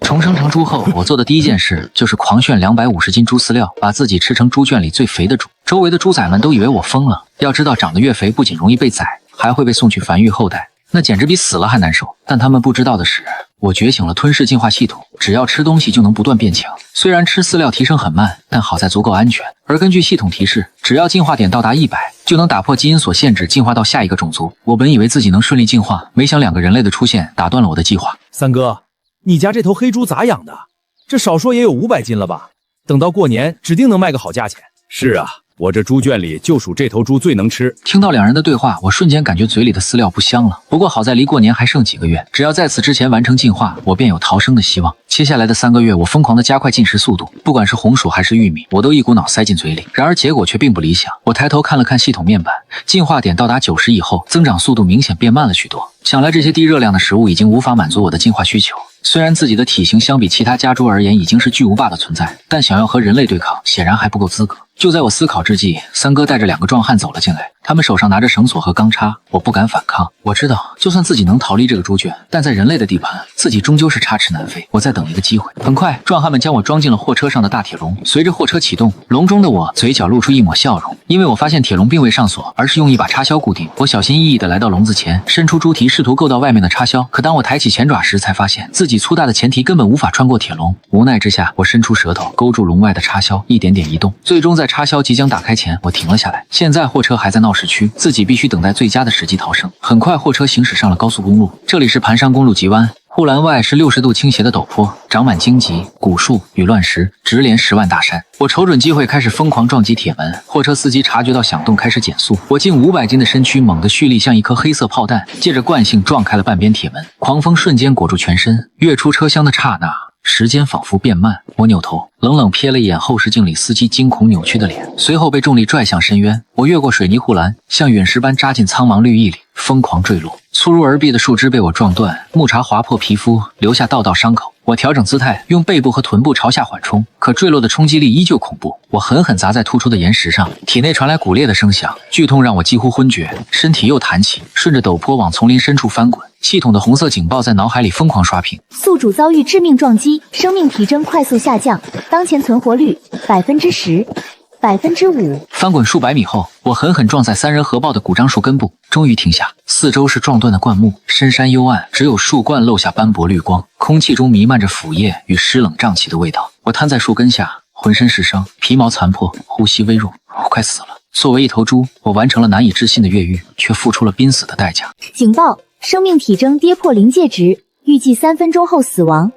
重生成豬後，我做的第一件事就是狂炫250斤豬饲料，把自己吃成豬圈裡最肥的豬。周圍的豬仔們都以为我瘋了。要知道，长得越肥，不仅容易被宰，還會被送去繁育後代，那簡直比死了還難受。但他們不知道的是，我覺醒了吞噬進化系統，只要吃東西就能不斷變強。雖然吃飼料提升很慢，但好在足夠安全。而根據系統提示，只要進化點到達100，就能打破基因所限制，進化到下一個種族。我本以為自己能順利進化，沒想2個人類的出現打斷了我的計劃。三哥，你家這頭黑豬咋養的？這少說也有500斤了吧？等到過年，指定能賣個好價錢。是啊，我這豬圈裡就屬這頭豬最能吃。聽到2人的對話，我瞬間感覺嘴裡的飼料不香了。不過好在離過年還剩幾個月，只要在此之前完成進化，我便有逃生的希望。接下來的3個月，我瘋狂地加快進食速度，不管是紅薯還是玉米，我都一股腦塞進嘴裡。然而結果卻並不理想。我抬頭看了看系統面板，進化點到達90以後，增長速度明顯變慢了許多。想來這些低熱量的食物已經無法滿足我的進化需求。雖然自己的體型相比其他家豬而言已經是巨無霸的存在，但想要和人類對抗，顯然還不夠資格。就在我思考之際，三哥帶着2個壯漢走了進來，他們手上拿着繩索和鋼叉。我不敢反抗，我知道就算自己能逃離這個豬圈，但在人類的地盤，自己終究是插翅難飛。我在等一個機會。很快，壯漢們將我裝進了貨車上的大鐵籠。隨着貨車啟動，籠中的我嘴角露出一抹笑容，因為我發現鐵籠並未上鎖，而是用一把插銷固定。我小心翼翼地來到籠子前，伸出豬蹄試圖夠到外面的插銷，可當我抬起前爪時，才發現自己粗大的前蹄根本無法穿過鐵籠。無奈之下，我伸出舌頭勾住籠外的插銷，一點點移動，最終在插銷即將打開前，我停了下來。現在貨車還在鬧市區，自己必須等待最佳的時機逃生。很快，貨車行駛上了高速公路，這裡是盤山公路急彎。護欄外是60度傾斜的陡坡，長滿荊棘、古樹與亂石，直連10萬大山。我瞅準機會開始瘋狂撞擊鐵門，貨車司機察覺到響動開始減速，我近500斤的身軀猛地蓄力，像一顆黑色炮彈，借着慣性撞開了半邊鐵門。狂風瞬間裹住全身，躍出車廂的剎那，時間仿佛變慢。我扭頭冷冷瞥了一眼後視鏡裡司機驚恐扭曲的臉，隨後被重力拽向深淵。我越過水泥護欄，像隕石般扎進蒼茫綠意裡，瘋狂墜落。粗如而碧的樹枝被我撞斷，木茬劃破皮膚，留下道道傷口。我調整姿態，用背部和臀部朝下緩衝，可墜落的衝擊力依舊恐怖。我狠狠砸在突出的岩石上，體內傳來骨裂的聲響，劇痛讓我幾乎昏厥，身體又彈起，順着陡坡往叢林深處翻滾。系統的紅色警報在腦海裡瘋狂刷屏。宿主遭遇致命撞擊，生命體徵快速下降，當前存活率10%。5%。翻滾數百米後，我狠狠撞在3人合抱的古樟樹根部，終於停下。四周是撞斷的灌木，深山幽暗，只有樹冠露下斑駁綠光，空氣中彌漫着腐葉與濕冷脹氣的味道。我癱在樹根下，渾身是傷，皮毛殘破，呼吸微弱，我快死了。作為一頭豬，我完成了難以置信的越獄，卻付出了瀕死的代價。警報：生命體徵跌破臨界值，預計3分鐘後死亡。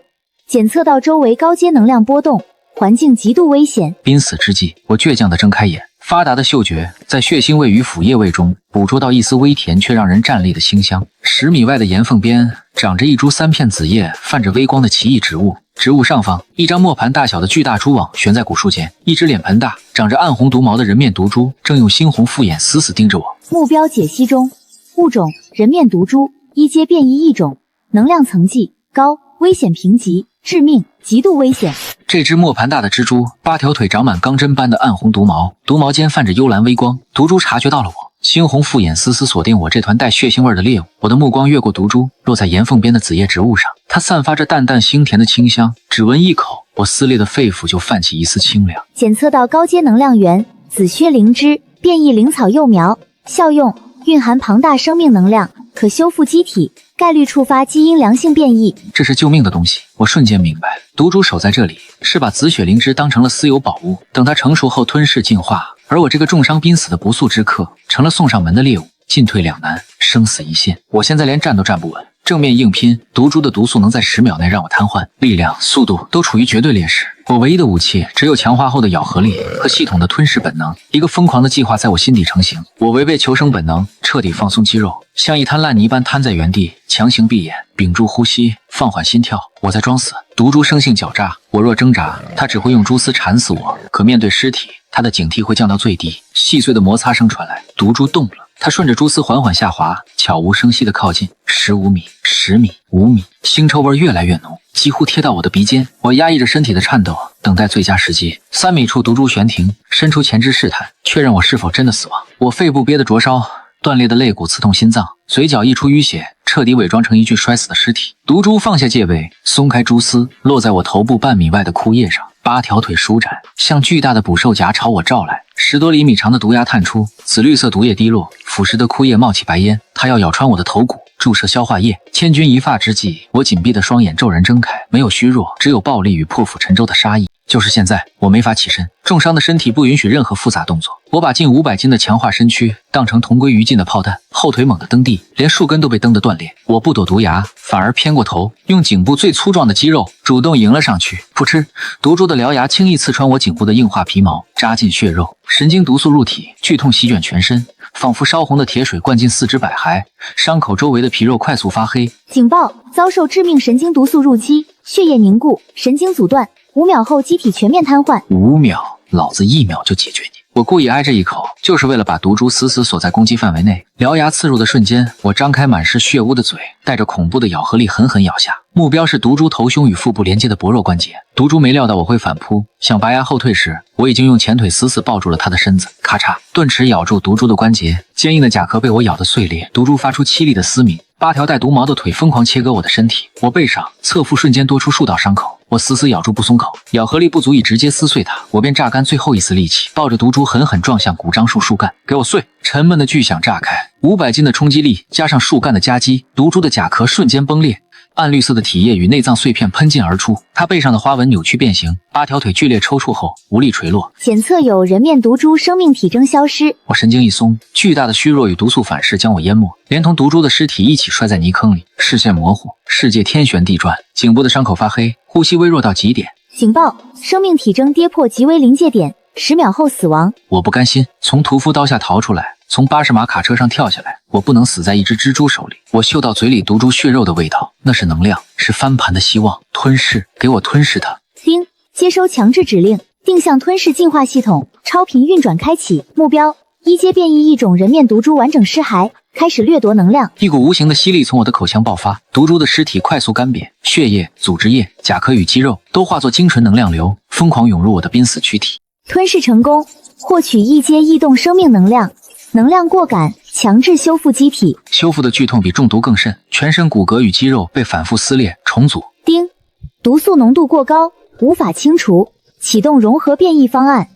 檢測到周圍高階能量波動，環境極度危險。瀕死之際，我倔強地睜開眼，發達的嗅覺在血腥味與腐葉味中捕捉到一絲微甜卻讓人戰慄的馨香。10米外的岩縫邊長着一株3片紫葉泛着微光的奇異植物，植物上方一張磨盤大小的巨大蛛網懸在古樹間，一只臉盆大、長着暗紅毒毛的人面毒蛛正用猩紅複眼死死盯着我。目標解析中，物種人面毒蛛，1階变異異種，能量層級高，危險評級致命，極度危險。這隻磨盤大的蜘蛛，8條腿長滿鋼針般的暗紅毒毛，毒毛間泛着幽藍微光。毒蛛察覺到了我，猩紅複眼死死鎖定我這團帶血腥味的獵物。我的目光越過毒蛛，落在岩縫邊的紫葉植物上，它散發着淡淡腥甜的清香，只聞一口，我撕裂的肺腑就泛起一絲清涼。檢測到高階能量源紫靴靈芝，變異靈草幼苗，效用蘊含龐大生命能量，可修復機體，概率觸發基因良性變異。這是救命的東西。我瞬間明白，毒株守在這裡是把紫雪靈芝當成了私有寶物，等它成熟後吞噬進化。而我這個重傷瀕死的不速之客，成了送上門的獵物，進退兩難，生死一線。我現在連站都站不穩，正面硬拼，毒株的毒素能在10秒內讓我癱瘓，力量、速度都處於絕對劣勢。我唯一的武器只有強化後的咬合力和系統的吞噬本能。一個瘋狂的計劃在我心底成型，我違背求生本能，徹底放鬆肌肉，像一灘爛泥般癱在原地，強行閉眼，屏住呼吸，放緩心跳。我在裝死。毒株生性狡詐，我若掙扎，它只會用蛛絲纏死我。可面對屍體，它的警惕會降到最低。細碎的摩擦聲傳來，毒株動了。它順着蛛絲緩緩下滑，悄無聲息地靠近。15米、10米、5米，腥臭味越來越濃，幾乎貼到我的鼻尖。我壓抑着身體的顫抖，等待最佳時機。3米處，毒株懸停，伸出前肢試探，確認我是否真的死亡。我肺部憋得灼燒，斷裂的肋骨刺痛心臟，嘴角溢出淤血，徹底偽裝成一具摔死的屍體。毒株放下戒備，鬆開蛛絲，落在我頭部半米外的枯葉上。8條腿舒展，像巨大的捕獸夾朝我照來。10多厘米長的毒牙探出，紫綠色毒液滴落，腐蝕的枯葉冒起白煙。它要咬穿我的頭骨，注射消化液。千鈞一髮之際，我緊閉的雙眼驟然睜開，沒有虛弱，只有暴力與破釜沉舟的殺意。就是現在，我沒法起身，重傷的身體不允許任何複雜動作。我把近500斤的強化身軀當成同歸於盡的炮彈，後腿猛地蹬地，連樹根都被蹬得斷裂。我不躲毒牙，反而偏過頭，用頸部最粗壯的肌肉主動迎了上去。噗嗤，毒株的獠牙輕易刺穿我頸部的硬化皮毛，扎進血肉，神經毒素入體，劇痛席捲全身，仿佛燒紅的鐵水灌進四肢百骸，傷口周圍的皮肉快速發黑。警報！遭受致命神經毒素入肌，血液凝固，神經阻斷，5秒後機體全面癱瘓。5秒，老子1秒就解決你！我故意挨着一口，就是为了把毒株死死锁在攻击範圍內。獠牙刺入的瞬间，我張開滿是血污的嘴，帶着恐怖的咬合力狠狠咬下。目標是毒株頭胸與腹部連接的薄肉關節。毒株沒料到我會反撲，想拔牙後退時，我已經用前腿死死抱住了他的身子。咔嚓，鈍齒咬住毒株的關節，堅硬的甲殼被我咬得碎裂。毒株發出淒厲的嘶鳴，8條帶毒毛的腿瘋狂切割我的身體。我背上、側腹瞬間多出數道傷口。我死死咬住不鬆口，咬合力不足以直接撕碎它，我便榨乾最後一絲力氣，抱着毒株狠狠撞向古樟樹樹幹，給我碎！沉悶的巨響炸開，500斤的衝擊力加上樹幹的夾擊，毒株的甲殼瞬間崩裂，暗綠色的體液與內臟碎片噴濺而出，它背上的花紋扭曲變形，8條腿劇烈抽搐後無力垂落。檢測有人面毒株生命體徵消失。我神經一鬆，巨大的虛弱與毒素反噬將我淹沒，連同毒株的屍體一起摔在泥坑裡，視線模糊，世界天旋地轉，頸部的傷口發黑，呼吸微弱到極點。警報！生命體徵跌破極危臨界點，10秒後死亡。我不甘心，從屠夫刀下逃出來，從80碼卡車上跳下來，我不能死在一只蜘蛛手裡。我嗅到嘴裡毒株血肉的味道，那是能量，是翻盤的希望。吞噬，給我吞噬它！叮，接收強制指令，定向吞噬进化系統，超频運轉開啟。目標：一階變異異種人面毒株完整屍骸，開始掠奪能量。一股無形的吸力從我的口腔爆發，毒株的屍體快速乾癟，血液、組織液、甲殼與肌肉都化作精純能量流，瘋狂湧入我的瀕死軀體。吞噬成功，獲取一階異動生命能量，能量過感，強制修復機體。修復的劇痛比中毒更甚，全身骨骼與肌肉被反覆撕裂重組。叮，毒素濃度過高，無法清除，啟動融合變異方案。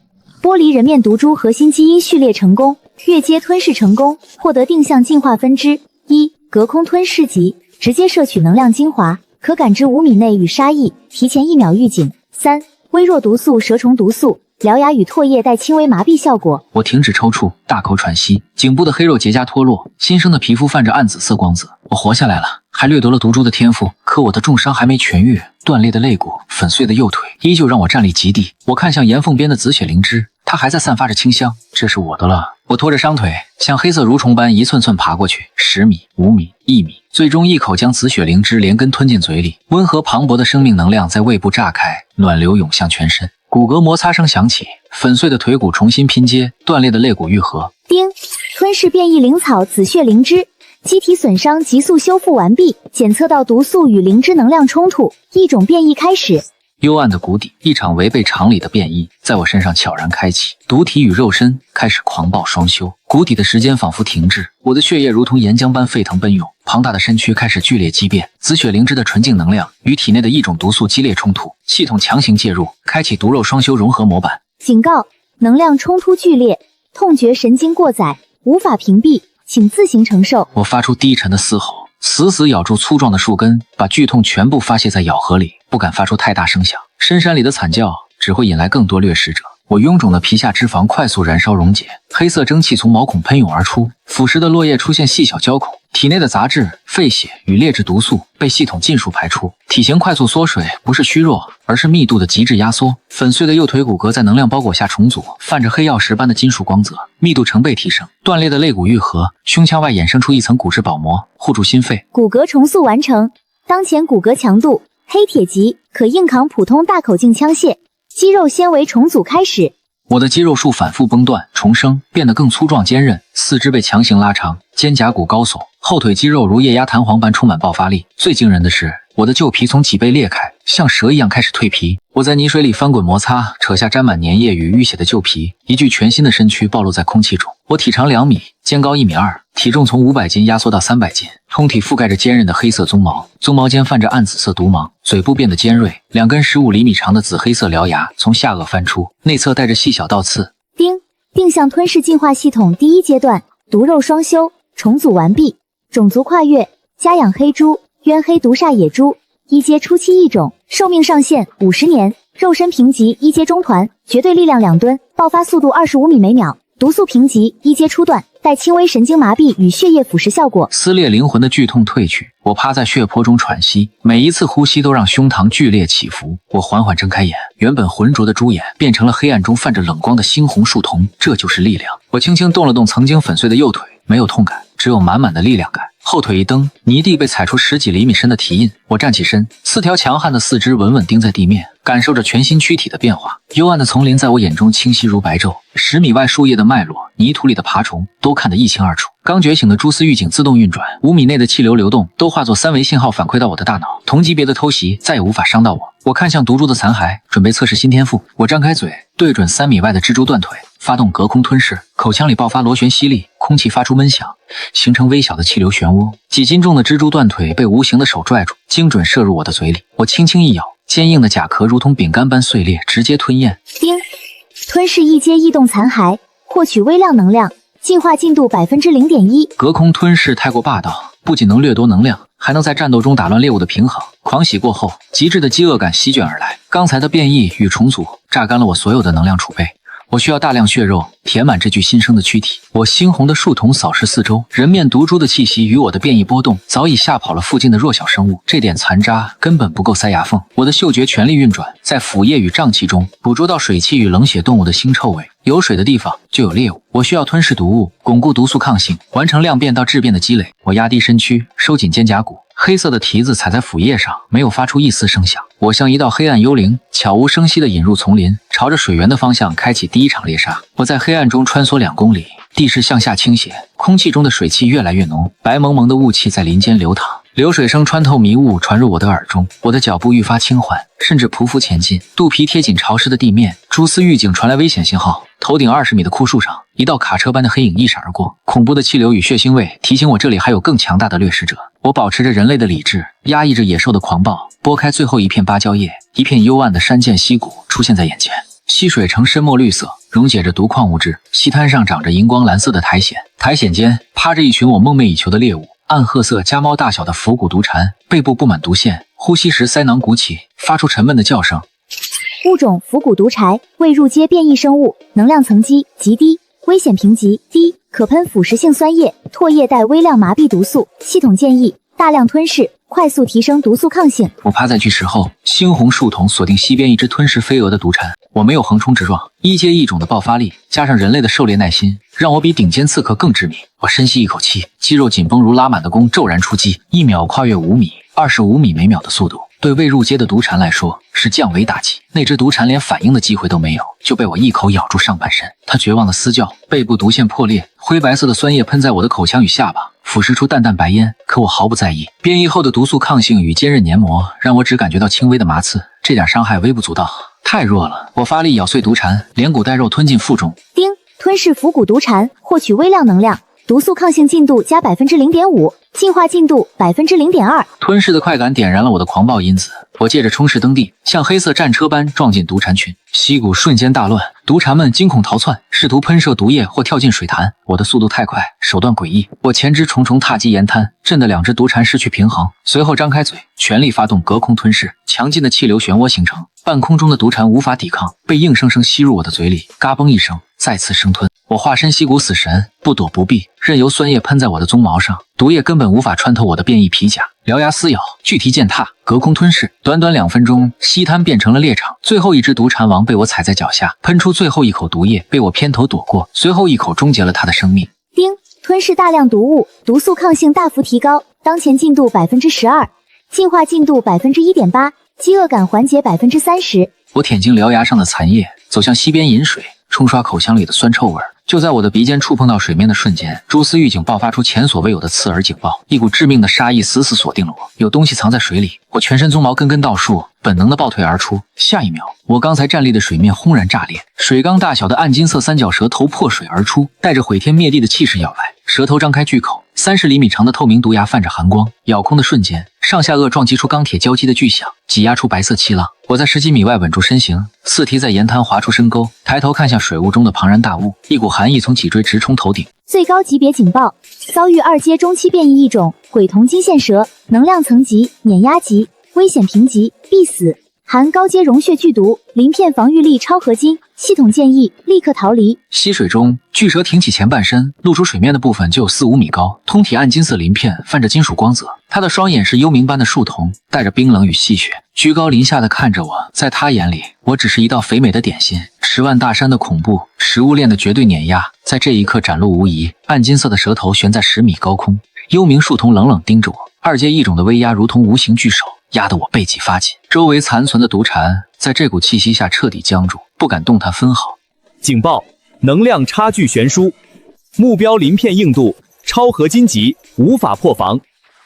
剝離人面毒株核心基因序列成功，越階吞噬成功，獲得定向進化分支。1. 隔空吞噬級，直接攝取能量精華，可感知5米內與殺意，提前1秒預警。3. 微弱毒素蛇蟲毒素，獠牙與唾液帶輕微麻痹效果。我停止抽搐，大口喘息，頸部的黑肉結痂脫落，新生的皮膚泛着暗紫色光澤。我活下來了，還掠奪了毒株的天賦，可我的重傷還沒痊癒，斷裂的肋骨，粉碎的右腿，依舊讓我站立極地。我看向岩縫邊的紫雪靈芝，它還在散發着清香，這是我的了。我拖着傷腿，像黑色蠕蟲般一寸寸爬過去，10米、5米、1米，最終一口將紫雪靈芝連根吞進嘴裡。溫和磅礴的生命能量在胃部炸開，暖流湧向全身。骨骼摩擦聲響起，粉碎的腿骨重新拼接，斷裂的肋骨愈合。叮，吞噬變異靈草紫血靈芝，機體損傷急速修復完畢。檢測到毒素與靈芝能量衝突，異種變異開始。幽暗的谷底，一場違背常理的變異在我身上悄然開啟，毒體與肉身開始狂暴雙修。谷底的時間仿佛停滯，我的血液如同岩漿般沸騰奔湧，龐大的身軀開始劇烈激變。紫雪靈芝的純淨能量與體內的異種毒素激烈衝突，系統強行介入，開啟毒肉雙修融合模板。警告：能量衝突劇烈，痛覺神經過載，無法屏蔽，請自行承受。我發出低沉的嘶吼，死死咬住粗壯的樹根，把劇痛全部發洩在咬合裡，不敢發出太大聲響。深山裡的慘叫只會引來更多掠食者。我臃腫的皮下脂肪快速燃燒溶解，黑色蒸汽從毛孔噴湧而出，腐蝕的落葉出現細小膠孔，體內的雜質、廢血與劣質毒素被系統盡數排出。體型快速縮水，不是虛弱，而是密度的極致壓縮。粉碎的右腿骨骼在能量包裹下重組，泛着黑曜石般的金屬光澤，密度成倍提升。斷裂的肋骨愈合，胸腔外衍生出一層骨質保膜，護住心肺。骨骼重塑完成，當前骨骼強度黑鐵級，可硬扛普通大口徑槍械。肌肉纖維重組開始，我的肌肉束反復崩斷重生，變得更粗壯堅韌，四肢被強行拉長，肩胛骨高聳，後腿肌肉如液壓彈簧般充滿爆發力。最驚人的是，我的舊皮從脊背裂開，像蛇一樣開始蛻皮。我在泥水裡翻滾摩擦，扯下沾滿粘液與淤血的舊皮，一具全新的身軀暴露在空氣中。我體長2米，肩高1.2米，體重從500斤壓縮到300斤，通體覆蓋着堅韌的黑色鬃毛，鬃毛間泛着暗紫色毒芒，嘴部變得尖銳，2根15厘米長的紫黑色獠牙從下頚翻出，內側帶着細小倒刺。丁，定向吞噬进化系統第1階段，毒肉雙修，重組完畢，種族跨越，家養黑豬，鳶黑毒煞野豬，1階初期異種，壽命上限50年，肉身評級1階中團，絕對力量2噸，爆發速度25米每秒。毒素評級1階初段，帶輕微神經麻痹與血液腐蝕效果。撕裂靈魂的劇痛退去，我趴在血泊中喘息，每一次呼吸都讓胸膛劇烈起伏。我緩緩睜開眼，原本渾濁的豬眼變成了黑暗中泛着冷光的猩紅樹瞳，這就是力量。我輕輕動了動曾經粉碎的右腿，沒有痛感，只有滿滿的力量感。後腿一蹬，泥地被踩出10幾厘米深的蹄印。我站起身，4條強悍的四肢穩穩釘在地面，感受着全新軀體的變化。幽暗的叢林在我眼中清晰如白晝，10米外樹葉的脈絡，泥土裡的爬蟲都看得一清二楚。剛覺醒的蛛絲預警自動運轉，5米內的氣流流動都化作3維信號反饋到我的大腦，同級別的偷襲再也無法傷到我。我看向毒株的殘骸，準備測試新天賦。我張開嘴，對準3米外的蜘蛛斷腿，發動隔空吞噬，口腔裡爆發螺旋吸力，空氣發出悶響，形成微小的氣流漩渦。幾斤重的蜘蛛斷腿被無形的手拽住，精準射入我的嘴裡。我輕輕一咬，堅硬的甲殼如同餅乾般碎裂，直接吞咽。丁，吞噬1階異動殘骸，獲取微量能量，進化進度0.1%。隔空吞噬太過霸道，不僅能掠奪能量，還能在戰鬥中打亂獵物的平衡。狂喜過後，極致的飢餓感席捲而來。剛才的變異與重組榨乾了我所有的能量儲備。我需要大量血肉填滿這具新生的軀體。我猩紅的樹瞳掃視四周，人面毒株的氣息與我的變異波動早已嚇跑了附近的弱小生物，這點殘渣根本不夠塞牙縫。我的嗅覺全力運轉，在腐液與瘴氣中捕捉到水汽與冷血動物的腥臭味。有水的地方就有獵物，我需要吞噬毒物，鞏固毒素抗性，完成量變到質變的積累。我壓低身軀，收緊肩胛骨，黑色的蹄子踩在腐葉上，沒有發出一絲聲響。我像一道黑暗幽靈，悄無聲息地引入叢林，朝着水源的方向開啟第一場獵殺。我在黑暗中穿梭2公里，地勢向下傾斜，空氣中的水汽越來越濃，白蒙蒙的霧氣在林間流淌。流水聲穿透迷霧傳入我的耳中，我的腳步愈發輕緩，甚至匍匐前進，肚皮貼緊潮濕的地面。蛛絲預警傳來危險信號，頭頂20米的枯樹上，一道卡車般的黑影一閃而過，恐怖的氣流與血腥味提醒我這裡還有更強大的掠食者。我保持着人類的理智，壓抑着野獸的狂暴，撥開最後一片芭蕉葉，一片幽暗的山澗溪谷出現在眼前。溪水呈深墨綠色，溶解着毒礦物質。溪灘上長着熒光藍色的苔藓，苔藓間趴着一群我夢寐以求的獵物。暗褐色家貓大小的腐骨毒蟾，背部布滿毒腺，呼吸時腮囊鼓起，發出沉悶的叫聲。物種腐骨毒蟾，為入階變異生物，能量層級極低，危險評級低，可噴腐蝕性酸液，唾液帶微量麻痹毒素。系統建議大量吞噬，快速提升毒素抗性。我趴在巨石後，猩紅樹瞳鎖定西邊一只吞噬飛蛾的毒蟾。我沒有橫衝直撞，1階異種的爆發力加上人類的狩獵耐心，讓我比頂尖刺客更致命。我深吸一口氣，肌肉緊繃如拉滿的弓，驟然出擊，1秒跨越5米，25米每秒的速度，對未入階的毒蟾來說是降維打擊。那只毒蟾連反應的機會都沒有，就被我一口咬住上半身。它絕望的嘶叫，背部毒腺破裂，灰白色的酸液噴在我的口腔與下巴，腐蝕出淡淡白煙。可我毫不在意，變異後的毒素抗性與堅韌黏膜讓我只感覺到輕微的麻刺，這點傷害微不足道，太弱了。我發力咬碎毒蟾，連骨帶肉吞進腹中。丁，吞噬腐骨毒蟾，獲取微量能量，毒素抗性进度加0.5%，进化進度0.2%。吞噬的快感點燃了我的狂暴因子，我借着衝勢蹬地，像黑色戰車般撞進毒蟾群，溪谷瞬間大亂，毒蟾們驚恐逃竄，試圖噴射毒液或跳進水潭。我的速度太快，手段詭異，我前肢重重踏擊岩灘，震得2只毒蟾失去平衡，隨後張開嘴，全力發動隔空吞噬，強勁的氣流漩渦形成，半空中的毒蟾無法抵抗，被硬生生吸入我的嘴裡，嘎嘣一聲，再次生吞。我化身溪谷死神，不躲不避，任由酸液噴在我的鬃毛上，毒液根本無法穿透我的變異皮甲，獠牙撕咬，巨蹄踐踏，隔空吞噬。短短2分鐘，溪灘變成了獵場。最後一只毒蟾王被我踩在腳下，噴出最後一口毒液，被我偏頭躲過，隨後一口終結了他的生命。丁，吞噬大量毒物，毒素抗性大幅提高，當前進度12%，進化進度1.8%，飢餓感緩解30%。我舔盡獠牙上的殘液，走向溪邊飲水。沖刷口腔裡的酸臭味。就在我的鼻尖觸碰到水面的瞬間，蛛絲預警爆發出前所未有的刺耳警報，一股致命的杀意死死锁定了我。有東西藏在水里，我全身鬃毛根根倒竖，本能的暴退而出。下一秒，我刚才站立的水面轰然炸裂，水缸大小的暗金色三角蛇头破水而出，带着毀天滅地的气势咬来。蛇头张開巨口，30厘米長的透明毒牙泛着寒光，咬空的瞬間，上下颚撞擊出鋼鐵交擊的巨響，擠壓出白色氣浪。我在10幾米外穩住身形，四蹄在沿灘劃出深溝，抬頭看向水霧中的龐然大物，一股寒意從脊椎直衝頭頂。最高級別警報：遭遇2階中期变異异种鬼瞳金線蛇，能量层级碾压级，危險評級必死，含高階溶血剧毒，鳞片防禦力超合金，系統建議立刻逃離。溪水中，巨蛇挺起前半身，露出水面的部分就有4、5米高，通体暗金色鳞片泛着金屬光泽。它的双眼是幽冥般的树瞳，带着冰冷与戏謔，居高临下的看着我。在他眼里，我只是一道肥美的点心。10萬大山的恐怖，食物鏈的絕对碾压，在这一刻展露無遺。暗金色的蛇頭懸在10米高空，幽冥樹瞳冷冷盯着我。2階異種的威壓如同無形巨手，壓得我背脊發緊。周圍殘存的毒蟾在這股氣息下徹底僵住，不敢動彈分毫。警報：能量差距懸殊，目標鱗片硬度超合金級，無法破防。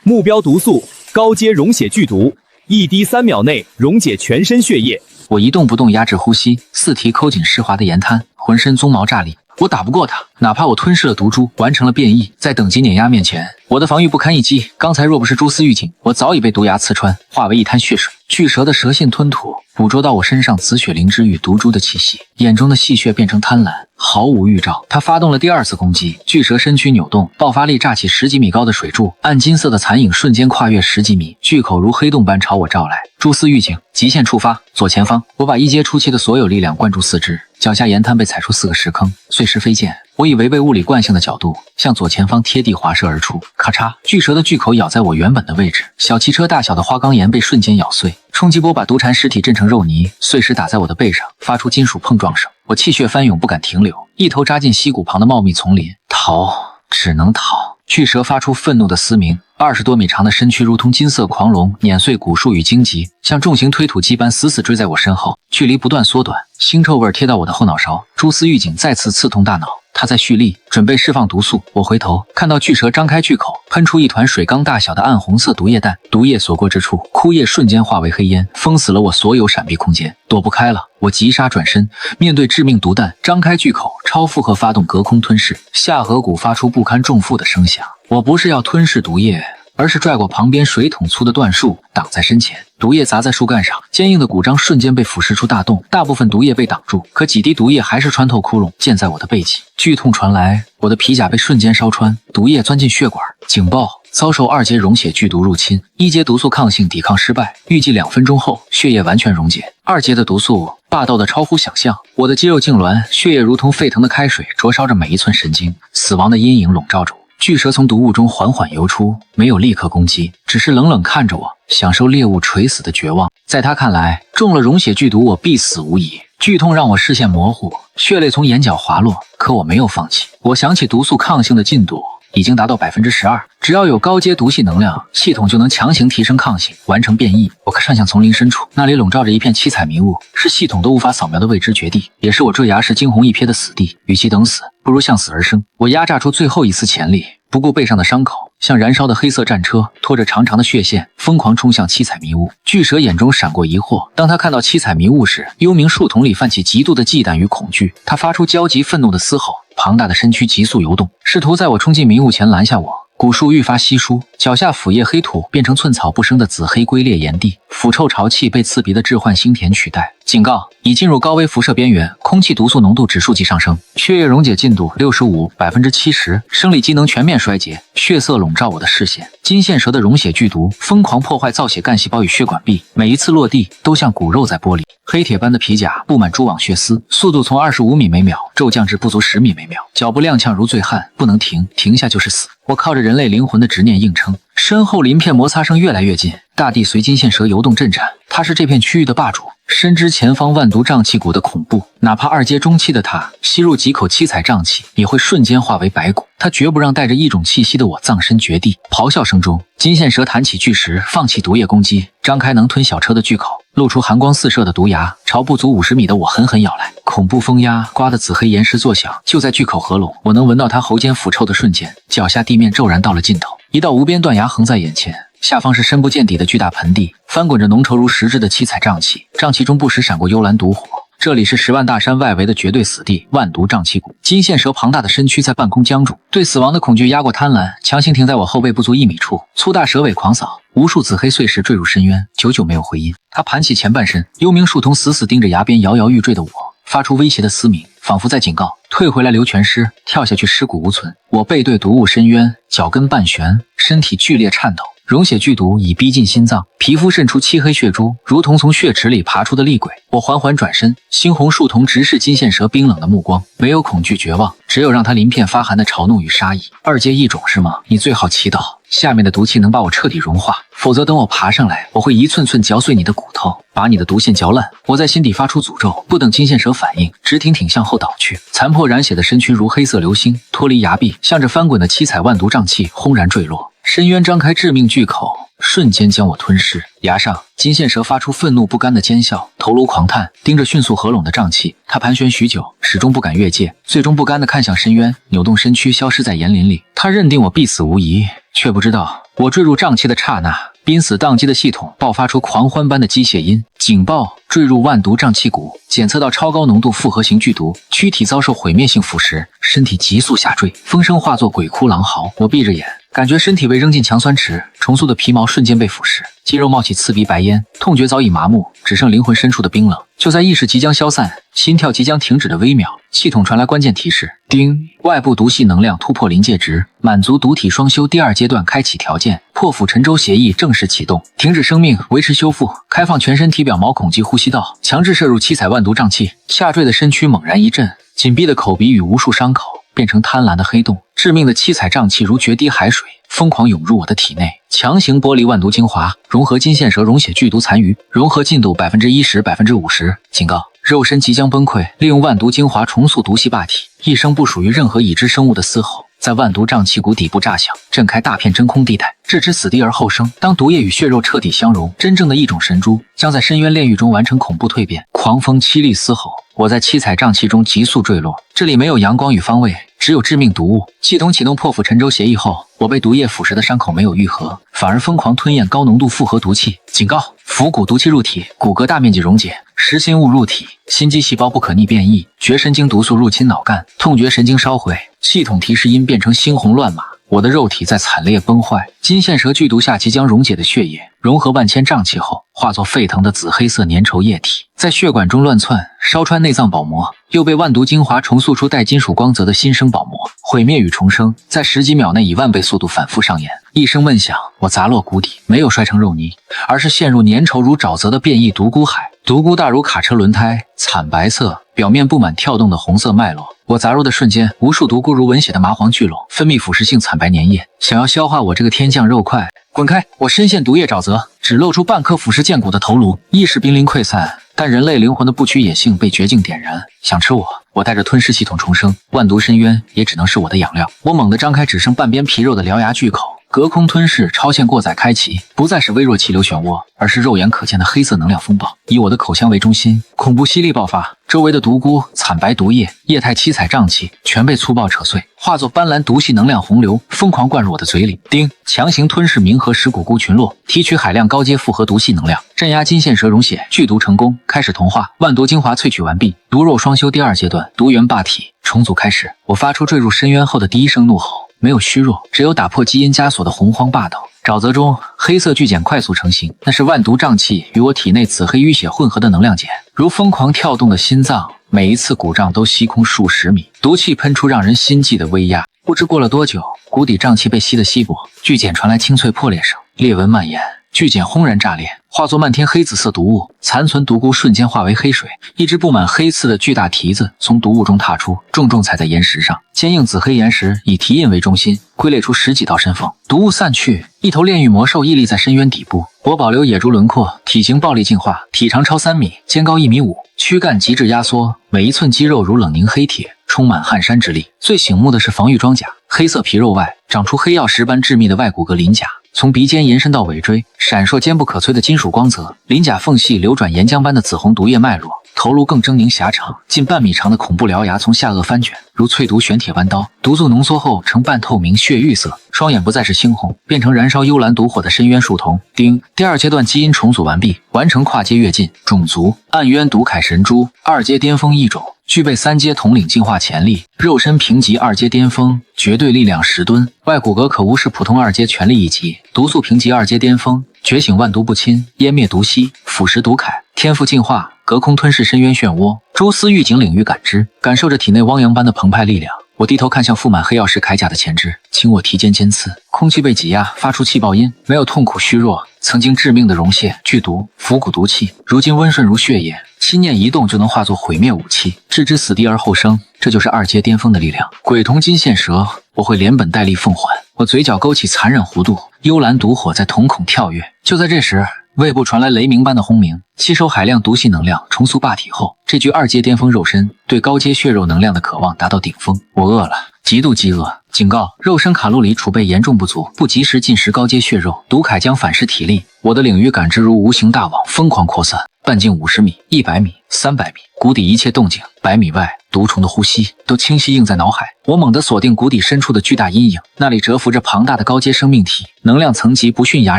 目標毒素高階溶血劇毒，一滴3秒內溶解全身血液。我一動不動，壓制呼吸，四蹄摳緊濕滑的沿灘，渾身鬃毛炸裂。我打不過他，哪怕我吞噬了毒株，完成了變異，在等級碾壓面前，我的防禦不堪一擊。剛才若不是蛛絲預警，我早已被毒牙刺穿，化為一灘血水。巨蛇的蛇信吞吐，捕捉到我身上紫血靈芝與毒株的氣息，眼中的戲謔變成貪婪，毫無預兆。他發動了第2次攻擊，巨蛇身軀扭動，爆發力炸起10幾米高的水柱，暗金色的殘影瞬間跨越10幾米，巨口如黑洞般朝我照來。蛛絲預警，極限觸發，左前方。我把1階初期的所有力量灌注四肢，腳下沿灘被踩出4個石坑，碎石飛濺。我以違背物理慣性的角度向左前方貼地滑射而出，咔嚓！巨蛇的巨口咬在我原本的位置，小汽車大小的花崗岩被瞬間咬碎，衝擊波把毒蟾屍體震成肉泥，碎石打在我的背上，發出金屬碰撞聲。我氣血翻湧，不敢停留，一頭扎進溪谷旁的茂密叢林，逃，只能逃。巨蛇發出憤怒的嘶鳴，20多米長的身軀如同金色狂龍，碾碎古樹與荊棘，像重型推土機般死死追在我身後，距離不斷縮短，腥臭味貼到我的後腦勺，蛛絲預警再次刺痛大腦。它在蓄力，準備釋放毒素。我回頭看到巨蛇張開巨口，噴出一團水缸大小的暗紅色毒液彈，毒液所過之處，枯葉瞬間化為黑煙，封死了我所有閃避空間，躲不開了。我急剎轉身，面對致命毒彈，張開巨口，超負荷發動隔空吞噬，下頜骨發出不堪重負的聲響。我不是要吞噬毒液，而是拽過旁邊水桶粗的斷樹擋在身前，毒液砸在樹幹上，堅硬的骨章瞬間被腐蝕出大洞，大部分毒液被擋住，可幾滴毒液還是穿透窟窿，濺在我的背脊。劇痛傳來，我的皮甲被瞬間燒穿，毒液鑽進血管。警報：遭受2階溶血劇毒入侵，1階毒素抗性抵抗失敗，預計2分鐘後血液完全溶解。2階的毒素霸道的超乎想象，我的肌肉痙攣，血液如同沸騰的開水，灼燒着每一寸神經，死亡的陰影籠罩着我。巨蛇從毒霧中緩緩游出，沒有立刻攻擊，只是冷冷看着我，享受獵物垂死的絕望。在他看來，中了溶血劇毒，我必死無疑。劇痛讓我視線模糊，血淚從眼角滑落，可我沒有放棄。我想起毒素抗性的進度已經達到12%，只要有高階毒系能量，系統就能強行提升抗性，完成變異。我看向叢林深處，那裡籠罩着一片七彩迷霧，是系統都無法掃描的未知絕地，也是我墜崖時驚鴻一瞥的死地。與其等死，不如向死而生。我壓榨出最後一絲潛力，不顧背上的傷口，像燃燒的黑色戰車，拖着長長的血線，瘋狂衝向七彩迷霧。巨蛇眼中閃過疑惑，當他看到七彩迷霧時，幽冥樹瞳裡泛起極度的忌憚與恐懼。他發出焦急憤怒的嘶吼，龐大的身軀急速游動，試圖在我衝進迷霧前攔下我。古樹愈發稀疏，腳下腐葉黑土變成寸草不生的紫黑龜裂岩地，腐臭潮氣被刺鼻的致幻腥甜取代。警告：已進入高危輻射邊緣，空氣毒素濃度指數級上升，血液溶解進度65%、70%，生理機能全面衰竭，血色籠罩我的視線。金線蛇的溶血劇毒瘋狂破壞造血幹細胞與血管壁，每一次落地都像骨肉在剥離。黑鐵般的皮甲布滿蛛網血絲，速度從25米每秒驟降至不足10米每秒，腳步踉蹌如醉漢，不能停，停下就是死。我靠着人類靈魂的執念硬撐，身後鱗片摩擦聲越來越近，大地隨金線蛇游動震顫。他是這片區域的霸主，深知前方萬毒瘴氣谷的恐怖，哪怕2階中期的他吸入幾口七彩瘴氣，也會瞬間化為白骨。他絕不讓帶着異種氣息的我葬身絕地。咆哮聲中，金線蛇彈起巨石，放棄毒液攻擊，張開能吞小車的巨口，露出寒光四射的毒牙，朝不足50米的我狠狠咬來。恐怖風壓刮得紫黑岩石作響，就在巨口合攏，我能聞到它喉间腐臭的瞬間，腳下地面骤然到了盡头，一道無邊斷崖橫在眼前，下方是深不見底的巨大盆地，翻滾着濃稠如實質的七彩瘴氣，瘴氣中不時閃過幽藍毒火。這裡是10萬大山外圍的絕對死地，萬毒瘴氣谷。金線蛇龐大的身軀在半空僵住，對死亡的恐懼壓過貪婪，強行停在我後背不足1米處。粗大蛇尾狂掃，無數紫黑碎石墜入深淵，久久沒有回音。它盤起前半身，幽冥樹瞳死死盯着崖邊搖搖欲墜的我，發出威脅的嘶鳴，仿佛在警告：退回來留全屍，跳下去屍骨無存。我背對毒霧深淵，腳跟半懸，身體劇烈顫抖。溶血劇毒已逼近心臟，皮膚滲出漆黑血珠，如同從血池裡爬出的厲鬼。我緩緩轉身，猩紅樹瞳直視金線蛇冰冷的目光，沒有恐懼絕望，只有讓它鱗片發寒的嘲弄與殺意。2階異種是嗎？你最好祈禱下面的毒氣能把我徹底融化，否則等我爬上來，我會一寸寸嚼碎你的骨頭，把你的毒腺嚼爛。我在心底發出詛咒，不等金線蛇反應，直挺挺向後倒去，殘破染血的身軀如黑色流星脫離崖壁，向着翻滾的七彩萬毒瘴氣轟然墜落。深淵張開致命巨口，瞬間將我吞噬。崖上，金線蛇發出憤怒不甘的尖笑，頭顱狂嘆，盯着迅速合攏的瘴氣。它盤旋許久，始終不敢越界，最終不甘地看向深淵，扭動身軀消失在岩林裡。他認定我必死無疑，卻不知道我墜入瘴氣的剎那，瀕死宕機的系統爆發出狂歡般的機械音，警報：墜入萬毒瘴氣谷，檢測到超高濃度複合型劇毒，軀體遭受毀滅性腐蝕，身體急速下墜，風聲化作鬼哭狼嚎。我閉着眼，感覺身體被扔進強酸池，重塑的皮毛瞬間被腐蝕，肌肉冒起刺鼻白煙，痛覺早已麻木，只剩靈魂深處的冰冷。就在意識即將消散，心跳即將停止的微秒，系統傳來關鍵提示：叮，外部毒系能量突破臨界值，滿足毒體雙修第2階段開啟條件，破釜沉舟協議正式啟動，停止生命，維持修復，開放全身體表毛孔及呼吸道，強制攝入七彩萬毒瘴氣。下墜的身軀猛然一震，緊閉的口鼻與無數傷口變成貪婪的黑洞，致命的七彩瘴氣如決堤海水瘋狂湧入我的體內，強行剝離萬毒精華，融合金線蛇溶血劇毒殘餘，融合進度10%、50%。警告：肉身即將崩溃，利用万毒精华重塑毒系霸体，一生不属於任何已知生物的嘶吼，在万毒瘴气谷底部炸響，震開大片真空地帶，置之死地而後生。當毒液與血肉徹底相融，真正的異種神蛛將在深淵煉獄中完成恐怖蛻變。狂風淒厲嘶吼，我在七彩瘴氣中急速墜落。這裡沒有陽光與方位，只有致命毒物。系統啟動破釜沉舟協議後，我被毒液腐蝕的傷口沒有癒合，反而瘋狂吞咽高濃度複合毒氣。警告：腐骨毒氣入體，骨骼大面積溶解，實心物入體，心肌細胞不可逆變異，絕神經毒素入侵腦幹，痛覺神經燒毀。系統提示音變成猩紅亂碼。我的肉體在慘烈崩壞，金線蛇劇毒下即將溶解的血液，融合萬千瘴氣後，化作沸騰的紫黑色粘稠液體，在血管中亂竄，燒穿內臟保膜，又被萬毒精華重塑出帶金屬光澤的新生保膜。毀滅與重生在10幾秒內以萬倍速度反覆上演。一聲悶響，我砸落谷底，沒有摔成肉泥，而是陷入粘稠如沼澤的變異毒菇海。毒菇大如卡車輪胎，慘白色，表面布滿跳動的紅色脈絡。我砸入的瞬間，無數毒菇如文血的麻黃聚攏，分泌腐蝕性慘白粘液，想要消化我這個天降肉塊。滾開！我深陷毒液沼澤，只露出半顆腐蝕見骨的頭顱，意識瀕臨潰散。但人類靈魂的不屈野性被絕境點燃，想吃我，我帶着吞噬系統重生，萬毒深淵也只能是我的養料。我猛地張開只剩半邊皮肉的獠牙巨口，隔空吞噬，超限過載開啟，不再是微弱氣流漩渦，而是肉眼可見的黑色能量風暴。以我的口腔為中心，恐怖吸力爆發，周圍的毒菇、慘白毒液、液態七彩瘴氣全被粗暴扯碎，化作斑斕毒系能量洪流，瘋狂灌入我的嘴裡。叮！強行吞噬冥河石骨菇群落，提取海量高階複合毒系能量，鎮壓金線蛇溶血剧毒成功，開始同化。萬毒精華萃取完畢，毒肉雙修第2階段，毒源霸體重組開始。我發出墜入深淵後的第一聲怒吼，沒有虛弱，只有打破基因枷鎖的洪荒霸道。沼澤中，黑色巨鹼快速成型，那是萬毒瘴氣與我體內紫黑淤血混合的能量鹼，如瘋狂跳動的心臟，每一次鼓脹都吸空數十米，毒氣噴出讓人心悸的威壓。不知過了多久，谷底瘴氣被吸得稀薄，巨鹼傳來清脆破裂聲，裂紋蔓延，巨鹼轟然炸裂，化作漫天黑紫色毒霧，殘存毒菇瞬間化為黑水，一隻布滿黑刺的巨大蹄子從毒霧中踏出，重重踩在岩石上，堅硬紫黑岩石以蹄印為中心，龜裂出10幾道深縫。毒霧散去，一頭煉獄魔獸屹立在深淵底部，我保留野豬輪廓，體型暴力進化，體長超3米，肩高1.5米，軀幹極致壓縮，每一寸肌肉如冷凝黑鐵，充滿撼山之力。最醒目的是防禦裝甲，黑色皮肉外長出黑曜石般致密的外骨骼鳞甲，從鼻尖延伸到尾椎，閃烁堅不可摧的金屬光澤。鳞甲縫隙流轉岩漿般的紫紅毒液脈絡，頭顱更狰狞狹長，近半米長的恐怖獠牙從下頚翻卷，如淬毒玄鐵彎刀。毒素濃縮後呈半透明血玉色，雙眼不再是猩紅，變成燃燒幽藍毒火的深淵樹瞳。丁，第二階段基因重組完畢，完成跨階躍進。種族：暗渊毒鎧神蛛，二階巔峰異種，具備3階統領进化潛力，肉身评級2階巔峰，絕對力量10噸，外骨骼可無視普通2階全力一擊。毒素評級2階巔峰，覺醒萬毒不侵，湮滅毒息，腐蚀毒鎧。天賦進化：隔空吞噬深淵漩渦，蛛絲預警領域感知，感受着體內汪洋般的澎湃力量。我低頭看向覆滿黑曜石鎧甲的前肢，请我提肩尖刺，空气被挤压，發出氣爆音，沒有痛苦虛弱。曾經致命的溶血、劇毒、腐骨毒氣，如今溫順如血液，心念一動就能化作毀滅武器，置之死地而後生。這就是2階巔峰的力量。鬼瞳金線蛇，我會連本帶利奉還。我嘴角勾起殘忍弧度，幽藍毒火在瞳孔跳躍。就在這時，胃部傳來雷鳴般的轟鳴，吸收海量毒系能量，重塑霸體後，這具2階巔峰肉身對高階血肉能量的渴望達到頂峰。我餓了，極度飢餓。警告：肉身卡路里儲備嚴重不足，不及時進食高階血肉，毒鎧將反噬體力。我的領域感知如無形大網，瘋狂擴散，半徑50米、100米、300米，谷底一切動靜，100米外毒蟲的呼吸都清晰映在腦海。我猛地鎖定谷底深處的巨大陰影，那裡蟄伏着龐大的高階生命體，能量層級不遜崖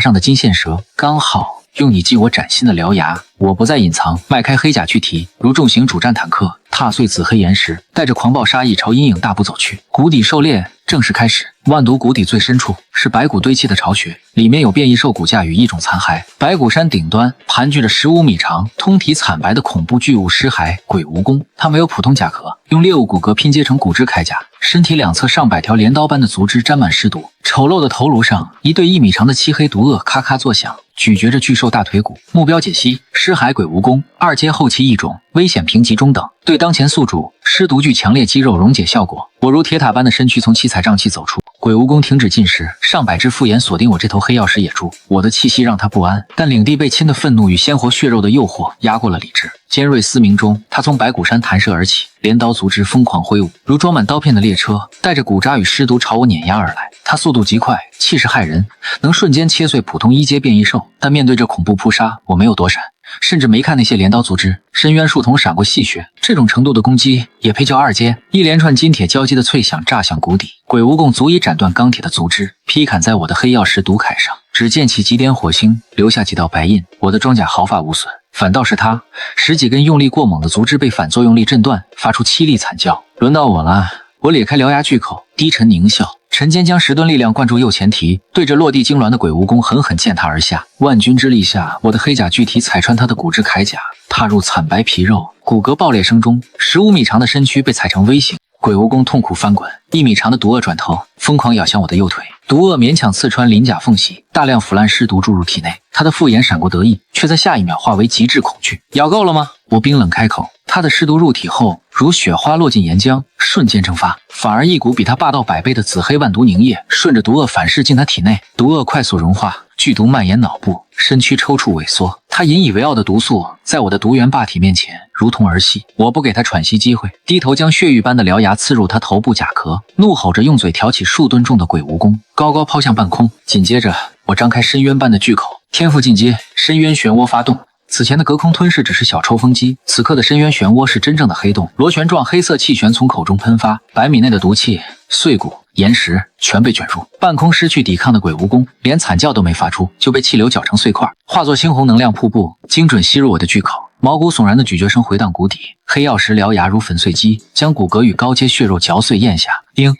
上的金線蛇，剛好用你继我嶄新的獠牙。我不再隱藏，邁開黑甲巨蹄，如重型主戰坦克，踏碎紫黑岩石，帶着狂暴殺意朝陰影大步走去。谷底狩獵正式開始。萬毒谷底最深處是白骨堆砌的巢穴，裡面有變異獸骨架與異種殘骸。白骨山頂端盤踞着15米長、通體慘白的恐怖巨物屍骸鬼蜈蚣，它沒有普通甲殼，用獵物骨骼拼接成骨質鎧甲，身體兩側上百條镰刀般的足肢沾滿屍毒，醜陋的頭顱上一對1米長的漆黑毒鱷咔咔作響，咀嚼着巨獸大腿骨。目標解析：屍骸鬼蜈蚣，2階後期異種，危險評級中等，對當前宿主屍毒具強烈肌肉溶解效果。我如鐵塔般的身軀從七彩瘴氣走出，鬼蜈蚣停止进食，上百只复眼鎖定我這頭黑曜石野豬。我的氣息讓他不安，但領地被侵的憤怒與鮮活血肉的誘惑壓過了理智。尖銳嘶鳴中，他從白骨山彈射而起，镰刀足肢瘋狂揮舞，如裝滿刀片的列車，帶着骨渣與屍毒朝我碾壓而來。他速度極快，氣勢駭人，能瞬間切碎普通1階變異獸。但面對這恐怖撲殺，我沒有躲閃，甚至沒看那些镰刀足肢。深淵樹瞳閃過細血，這種程度的攻擊也配叫2階？一連串金鐵交擊的脆響炸向谷底，鬼蜈蚣足以斬斷鋼鐵的足肢，劈砍在我的黑曜石毒鎧上。只見其幾點火星，留下幾道白印。我的裝甲毫髮無損，反倒是他10幾根用力過猛的足肢被反作用力震斷，發出凄厲慘叫。輪到我了，我咧開獠牙巨口，低沉獰笑。陈堅將10噸力量灌注右前蹄，對着落地痙攣的鬼蜈蚣狠狠踐踏而下。萬鈞之力下，我的黑甲巨蹄踩穿他的骨質鎧甲，踏入慘白皮肉，骨骼爆裂聲中，15米長的身軀被踩成 V 型。鬼蜈蚣痛苦翻滾，1米長的毒鱷轉頭，瘋狂咬向我的右腿。毒鱷勉強刺穿鱗甲縫隙，大量腐爛屍毒注入體內。他的複眼閃過得意，卻在下一秒化為極致恐懼。咬夠了嗎？我冰冷開口。他的屍毒入體後，如雪花落進岩漿，瞬間蒸發。反而一股比他霸道100倍的紫黑萬毒凝液順着毒鱷反噬進他體內，毒鱷快速融化，劇毒蔓延腦部，身軀抽搐萎縮。他引以為傲的毒素在我的毒源霸體面前如同兒戲。我不給他喘息機會，低頭將血玉般的獠牙刺入他頭部甲殼，怒吼着用嘴挑起數噸重的鬼蜈蚣，高高拋向半空。緊接着，我張開深淵般的巨口，天賦進階，深淵漩渦發動。此前的隔空吞噬只是小抽風機，此刻的深淵漩渦是真正的黑洞，螺旋狀黑色氣旋從口中噴發，100米內的毒氣、碎骨、岩石全被捲入。半空失去抵抗的鬼蜈蚣連慘叫都沒發出，就被氣流攪成碎塊，化作猩紅能量瀑布，精準吸入我的巨口。毛骨悚然的咀嚼聲回盪谷底，黑曜石獠牙如粉碎機，將骨骼與高階血肉嚼碎咽下。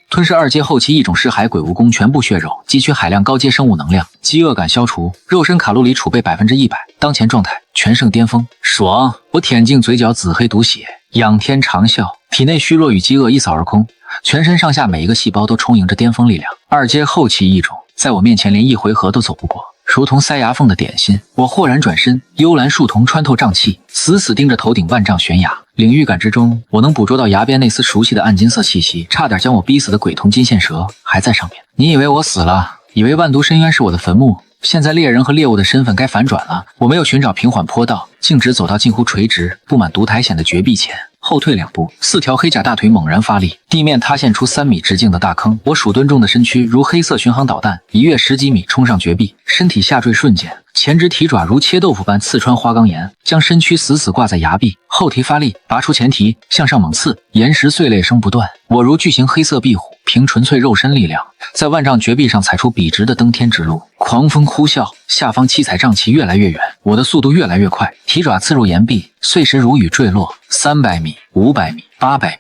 吞噬2階後期異種屍骸鬼蜈蚣全部血肉，汲取海量高階生物能量，飢餓感消除，肉身卡路里儲備100%，當前狀態全盛巔峰，爽！我舔盡嘴角紫黑毒血，仰天長嘯，體內虛弱與飢餓一掃而空，全身上下每一個細胞都充盈着巔峰力量。2階後期異種在我面前連一回合都走不過，如同塞牙縫的點心。我豁然轉身，幽藍樹瞳穿透瘴氣，死死盯着頭頂萬丈懸崖。領域感知中，我能捕捉到崖邊那絲熟悉的暗金色氣息，差點將我逼死的鬼瞳金線蛇還在上面。你以為我死了，以為萬毒深淵是我的墳墓，現在獵人和獵物的身份該反轉了。我沒有尋找平緩坡道，徑直走到近乎垂直、布滿毒苔蘚的絕壁前。後退2步，4條黑甲大腿猛然發力，地面塌陷出3米直徑的大坑。我鼠蹲中的身軀如黑色巡航導彈，一躍10幾米衝上絕壁，身體下墜瞬間，前肢蹄爪如切豆腐般刺穿花崗岩，將身軀死死掛在崖壁。後蹄發力，拔出前蹄，向上猛刺，岩石碎裂聲不斷。我如巨型黑色壁虎，憑純粹肉身力量，在萬丈絕壁上踩出筆直的登天之路。狂風呼嘯，下方七彩瘴氣越來越遠，我的速度越来越快，蹄爪刺入岩壁，碎石如雨墜落。300米、500米、800米，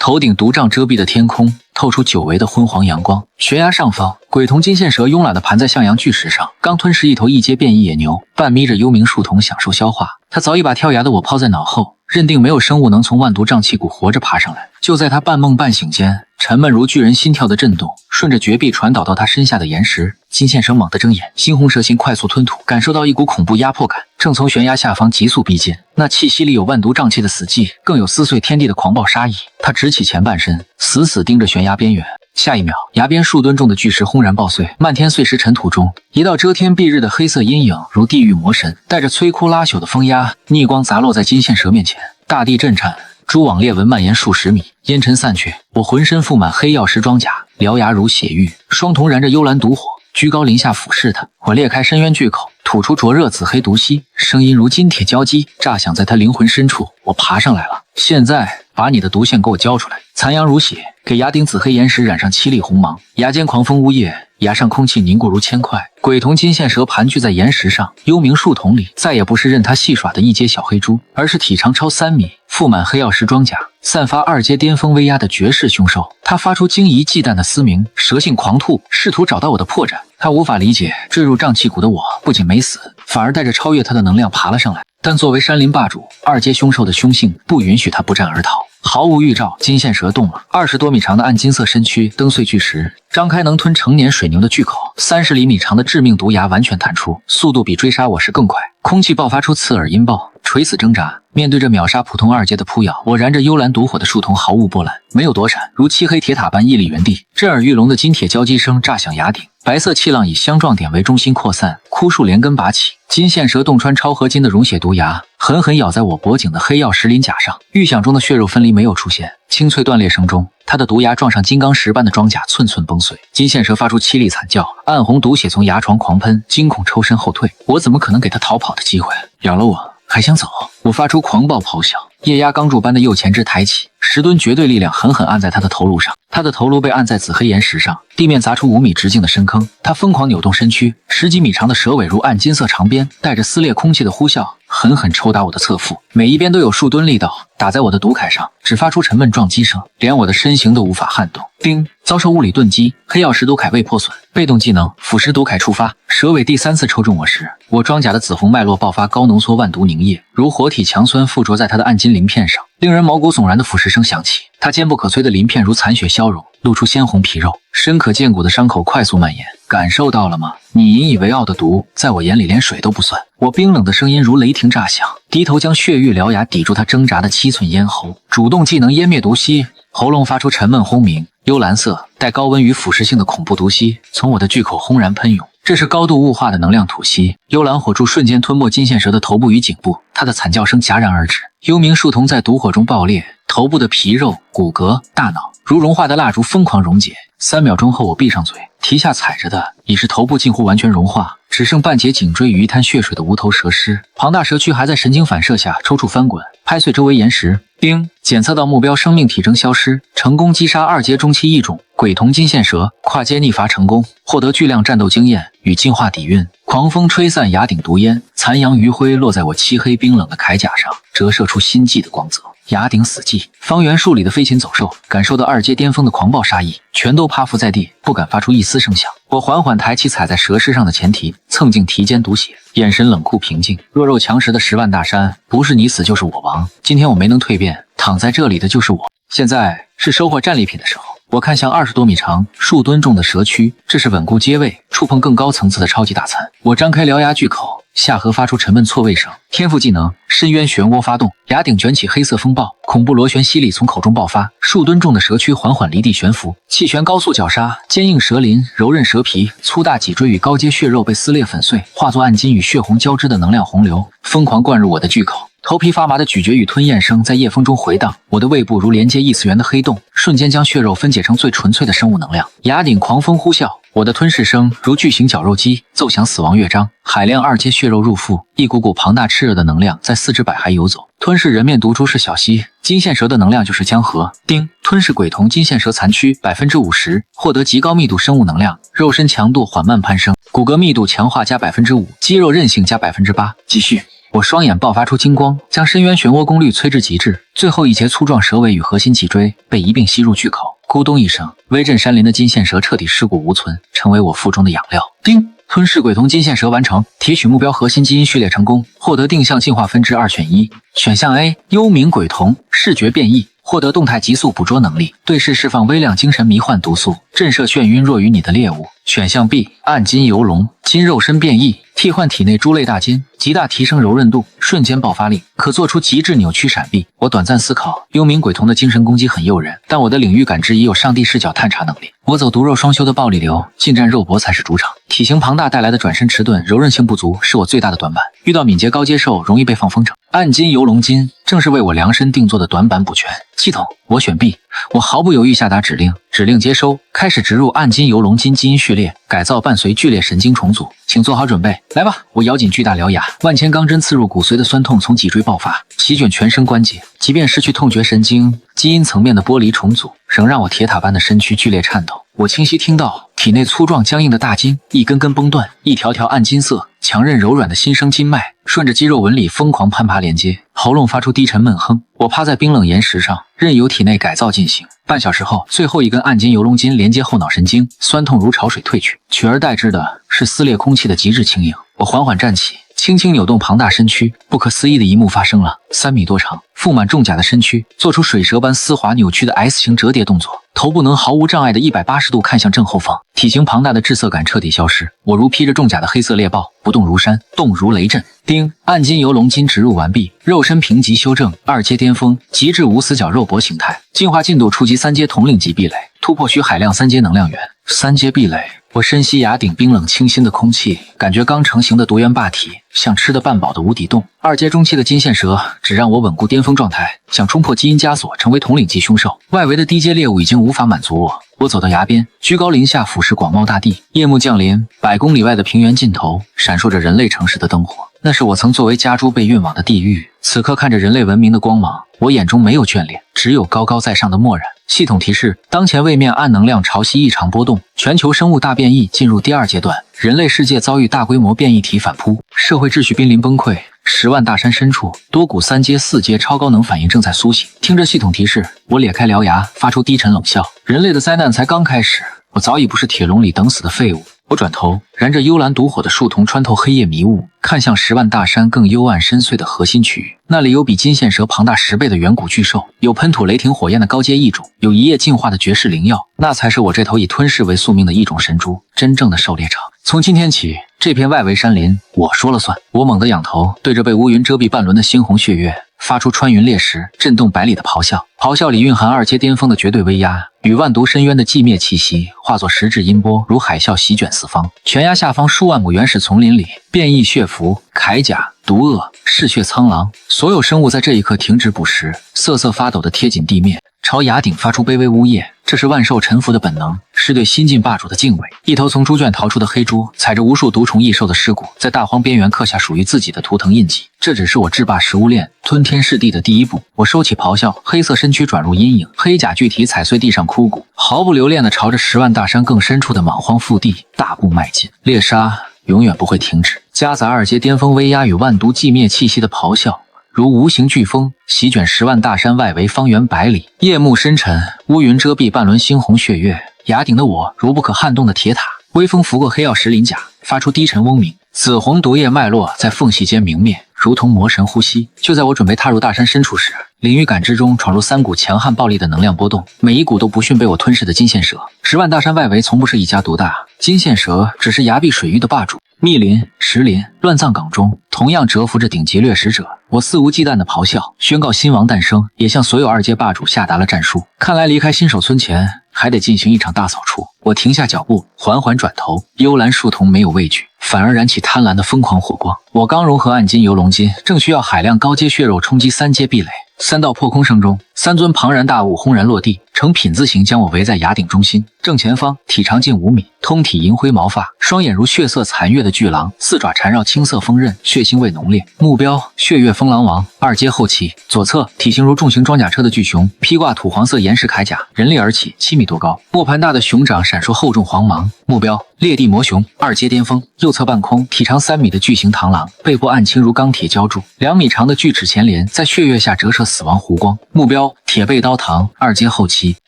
頭頂毒瘴遮蔽的天空透出久違的昏黃陽光。懸崖上方，鬼瞳金線蛇慵懶地盤在向陽巨石上，剛吞噬一頭异阶变異野牛，半眯着幽冥树瞳享受消化。他早已把跳崖的我拋在腦後，認定沒有生物能從萬毒瘴氣谷活着爬上來。就在他半夢半醒間，沉悶如巨人心跳的震動順着絕壁傳導到他身下的岩石。金線蛇猛地睜眼，猩紅蛇心快速吞吐，感受到一股恐怖壓迫感，正從懸崖下方急速逼近。那气息裡有万毒瘴气的死寂，更有撕碎天地的狂暴殺意。他直起前半身，死死盯着懸崖邊緣。下一秒，崖邊數噸重的巨石轟然爆碎，漫天碎石塵土中，一道遮天蔽日的黑色陰影如地獄魔神，帶着摧枯拉朽的風壓，逆光砸落在金線蛇面前。大地震顫，蛛網裂紋蔓延數十米，煙塵散去，我渾身覆滿黑曜石裝甲，獠牙如血玉，雙瞳燃着幽藍毒火，居高臨下俯視他。我裂開深淵巨口，吐出灼熱紫黑毒息，聲音如金鐵交擊，炸響在他靈魂深處。我爬上來了，現在把你的毒腺給我交出來。殘陽如血，給崖頂紫黑岩石染上凄厲紅芒。崖間狂風嗚咽，崖上空氣凝固如鉛塊。鬼瞳金線蛇盤踞在岩石上，幽冥樹瞳裡再也不是任他戲耍的一階小黑豬，而是體長超3米，覆滿黑曜石裝甲，散發2階巔峰威壓的絕世凶獸。他發出驚疑忌憚的嘶鳴，蛇性狂吐，試圖找到我的破綻。他無法理解，墜入瘴氣谷的我不僅沒死，反而帶着超越他的能量爬了上來。但作為山林霸主，2階凶獸的凶性不允許他不戰而逃。毫無預兆，金線蛇動了，20多米長的暗金色身軀蹬碎巨石，張開能吞成年水牛的巨口，30厘米長的致命毒牙完全彈出，速度比追殺我時更快。空氣爆發出刺耳音爆，垂死掙扎。面對着秒殺普通2階的撲咬，我燃着幽藍毒火的樹瞳毫無波澜，沒有躲閃，如漆黑鐵塔般屹立原地。震耳欲聾的金鐵交擊聲炸響崖頂，白色氣浪以相撞點為中心擴散，枯樹連根拔起。金線蛇洞穿超合金的溶血毒牙，狠狠咬在我脖頸的黑曜石鱗甲上。預想中的血肉分離沒有出現，清脆斷裂聲中，它的毒牙撞上金剛石般的裝甲，寸寸崩碎。金線蛇發出凄厲慘叫，暗紅毒血從牙床狂噴，驚恐抽身後退。我怎麼可能給它逃跑的機會？咬了我還想走？我發出狂暴咆哮，液壓鋼柱般的右前肢抬起，10噸絕對力量狠狠按在他的头顱上。他的頭颅被按在紫黑岩石上，地面砸出5米直徑的深坑。他瘋狂扭動身軀，10幾米長的蛇尾如暗金色長鞭，帶着撕裂空气的呼啸，狠狠抽打我的側腹，每一邊都有数噸力道打在我的毒鎧上，只發出沉悶撞擊聲，連我的身形都無法撼動。叮！遭受物理盾擊，黑曜石毒鎧未破損。被動技能腐蚀毒鎧觸發，蛇尾第3次抽中我時，我裝甲的紫紅脈絡爆發高濃縮萬毒凝液，如活體強酸附着在他的暗金鱗片上，令人毛骨悚然的腐蚀聲響起。他堅不可摧的鱗片如殘雪消融，露出鮮紅皮肉，深可見骨的傷口快速蔓延。感受到了吗？你引以為傲的毒，在我眼裡連水都不算。我冰冷的聲音如雷霆炸響，低頭將血玉獠牙抵住他掙扎的7寸咽喉，主動技能湮滅毒息，喉嚨發出沉悶轟鳴，幽藍色帶高溫與腐蝕性的恐怖毒息從我的巨口轟然噴湧。這是高度霧化的能量吐息，幽藍火柱瞬間吞沒金線蛇的頭部與頸部，它的慘叫聲戛然而止。幽冥樹瞳在毒火中爆裂，頭部的皮肉、骨骼、大腦如融化的蠟燭瘋狂溶解。3秒鐘後，我閉上嘴，蹄下踩着的已是頭部近乎完全融化，只剩半截頸椎與一灘血水的無頭蛇屍。龐大蛇軀還在神經反射下抽搐翻滾，拍碎周圍岩石。叮！檢測到目標生命體徵消失，成功擊殺2階中期異種鬼瞳金線蛇，跨階逆伐成功，獲得巨量戰鬥經驗與進化底蘊。狂風吹散崖頂毒煙，殘陽餘暉落在我漆黑冰冷的鎧甲上，折射出心悸的光澤。崖頂死寂，方圓數里的飛禽走獸感受到2階巔峰的狂暴殺意，全都趴伏在地，不敢發出一絲聲響。我緩緩抬起踩在蛇屍上的前蹄，蹭進蹄間毒血，眼神冷酷平靜。弱肉強食的10萬大山，不是你死就是我亡。今天我没能蜕变，躺在這裡的就是我。現在是收穫戰利品的時候。我看向20多米長、數噸重的蛇軀，這是穩固階位、觸碰更高層次的超級大餐。我張開獠牙巨口，下頜發出沉悶錯位聲。天賦技能深淵漩渦發動，崖頂捲起黑色風暴，恐怖螺旋吸力從口中爆發。數噸重的蛇軀緩緩離地懸浮，氣旋高速絞殺，堅硬蛇鱗、柔韌蛇皮、粗大脊椎與高階血肉被撕裂粉碎，化作暗金與血紅交織的能量洪流，瘋狂灌入我的巨口。頭皮發麻的咀嚼與吞咽聲在夜風中回盪，我的胃部如連接異次元的黑洞，瞬間將血肉分解成最純粹的生物能量。崖頂狂風呼啸，我的吞噬声如巨型绞肉機奏響死亡樂章，海量二阶血肉入腹，一股股龐大炽熱的能量在四肢百骸游走。吞噬人面毒株是小溪，金線蛇的能量就是江河。丁，吞噬鬼瞳金線蛇残躯 50%， 獲得极高密度生物能量，肉身强度緩慢攀升，骨骼密度強化加 5%， 肌肉韌性加 8%。繼續。我雙眼爆發出金光，將深淵漩渦功率催至極致，最後一節粗壯蛇尾與核心脊椎被一併吸入巨口。咕咚一聲，威震山林的金線蛇徹底尸骨無存，成為我腹中的養料。丁，吞噬鬼瞳金線蛇完成，提取目標核心基因序列成功，獲得定向进化分支2選1。選項 A， 幽冥鬼瞳，視覺變異，獲得動態急速捕捉能力，對视釋放微量精神迷幻毒素，震慑眩暈弱於你的獵物。選項 B， 暗金游龍，金肉身變異，替換體內豬類大金，極大提升柔韌度，瞬間爆發力，可做出極致扭曲閃避。我短暫思考，幽冥鬼瞳的精神攻擊很誘人，但我的領域感知已有上帝視角探查能力。我走毒肉双修的暴力流，近戰肉搏才是主场。体型龐大帶來的轉身遲鈍，柔韌性不足是我最大的短板。遇到敏捷高階獸，容易被放风筝。暗金游龍金正是为我量身定做的短板補全。系統，我選 B。我毫不猶豫下達指令，指令接收，開始植入暗金游龍金基因序列，改造伴隨剧烈神經重組，請做好準備，來吧！我咬緊巨大獠牙，萬千鋼針刺入骨髓的酸痛從脊椎爆發，席捲全身關節。即便失去痛覺神經，基因層面的剝離重組仍讓我鐵塔般的身軀劇烈顫抖。我清晰聽到體內粗壯僵硬的大筋一根根崩斷，一條條暗金色、強韌柔軟的新生筋脈順着肌肉紋理瘋狂攀爬連接，喉嚨發出低沉悶哼。我趴在冰冷岩石上，任由體內改造進行。半小時後，最後一根暗金游龍筋連接後腦神經，酸痛如潮水退去，取而代之的是撕裂空氣的極致輕盈。我緩緩站起，輕輕扭動龐大身軀，不可思議的一幕發生了：3米多長、覆滿重甲的身軀做出水蛇般絲滑扭曲的 S 型折疊動作，頭部能毫無障礙的180度看向正後方，體型龐大的窒塞感徹底消失。我如披着重甲的黑色獵豹，不動如山，動如雷震。丁，暗金游龍筋植入完畢，肉身評級修正2階巔峰，極致無死角肉搏形態，進化進度觸及3階統領級壁壘，突破需海量3階能量源。3階壁壘，我深吸崖頂冰冷清新的空氣，感覺剛成型的夺源霸體像吃得半飽的無底洞。2階中期的金線蛇只讓我穩固巔峰狀態，想衝破基因枷鎖成為統領級凶獸，外圍的低階獵物已經無法滿足我。我走到崖邊，居高臨下俯視廣袤大地，夜幕降臨，100公里外的平原盡頭閃爍着人類城市的燈火，那是我曾作為家豬被運往的地獄。此刻看着人類文明的光芒，我眼中沒有眷戀，只有高高在上的漠然。系統提示：當前位面暗能量潮汐異常波動，全球生物大變異進入第2階段，人類世界遭遇大規模變異體反撲，社會秩序瀕臨崩潰。10萬大山深處，多股3階、4階超高能反應正在蘇醒。聽着系統提示，我咧開獠牙，發出低沉冷笑。人類的災難才剛開始，我早已不是鐵籠裡等死的廢物。我轉頭，燃着幽藍毒火的樹瞳穿透黑夜迷霧，看向10萬大山更幽暗深邃的核心區域。那裡有比金線蛇龐大10倍的遠古巨獸，有噴吐雷霆火焰的高階異種，有一夜進化的絕世靈藥。那才是我這頭以吞噬為宿命的異種神豬，真正的狩獵場。從今天起，這片外圍山林我說了算。我猛地仰頭，對着被烏雲遮蔽半輪的猩紅血月發出穿雲裂石、震動百里的咆哮。咆哮裡蘊含2階巔峰的絕對威壓，與萬毒深淵的寂滅氣息化作實質音波，如海嘯席捲四方。懸崖下方數萬畝原始叢林裡，變異血蝠、鎧甲、毒鱷、嗜血蒼狼，所有生物在這一刻停止捕食，瑟瑟發抖地貼緊地面，朝崖頂發出卑微嗚咽。這是萬獸臣服的本能，是對新晉霸主的敬畏。一頭從豬圈逃出的黑豬，踩着無數毒蟲異獸的屍骨，在大荒邊緣刻下屬於自己的圖騰印記。這只是我制霸食物鏈、吞天噬地的第一步。我收起咆哮，黑色身軀轉入陰影，黑甲巨體踩碎地上枯骨，毫不留戀地朝着10萬大山更深處的莽荒腹地大步邁進。獵殺永遠不會停止，夾雜2階巔峰威壓與萬毒寂滅氣息的咆哮，如無形颶風席捲10萬大山外圍方圓100里。夜幕深沉，烏雲遮蔽半輪猩紅血月，崖頂的我如不可撼動的鐵塔。微風拂過黑曜石鱗甲，發出低沉嗡鳴，紫紅毒液脈絡在縫隙間明滅，如同魔神呼吸。就在我準備踏入大山深處時，領域感知中闖入3股強悍暴力的能量波動，每一股都不遜被我吞噬的金線蛇。10萬大山外圍從不是一家獨大，金線蛇只是崖壁水域的霸主。密林、石林、亂葬崗中，同樣蟄伏着頂級掠食者。我肆無忌憚地咆哮，宣告新王誕生，也向所有2階霸主下達了戰書。看來離開新手村前，還得進行一場大掃除。我停下腳步，緩緩轉頭，幽蘭樹瞳沒有畏懼，反而燃起貪婪的瘋狂火光。我剛融合暗金游龍筋，正需要海量高階血肉衝擊3階壁壘。3道破空声中，3尊龐然大物轟然落地，呈品字形將我圍在崖頂中心。正前方，體長近5米，通體銀灰毛髮，雙眼如血色殘月的巨狼，四爪纏繞青色鋒刃，血腥味濃烈。目標：血月風狼王，2階後期。左側，體型如重型裝甲車的巨熊，披掛土黃色岩石鎧甲，人立而起，7米多高，磨盘大的熊掌閃烁厚重黃芒。目標：裂地魔熊，2階巔峰。右側半空，體長3米的巨型螳螂，背部暗青如鋼鐵膠柱，2米長的巨齒前連在血月下折射死亡弧光。目標：鐵背刀堂，2階後期。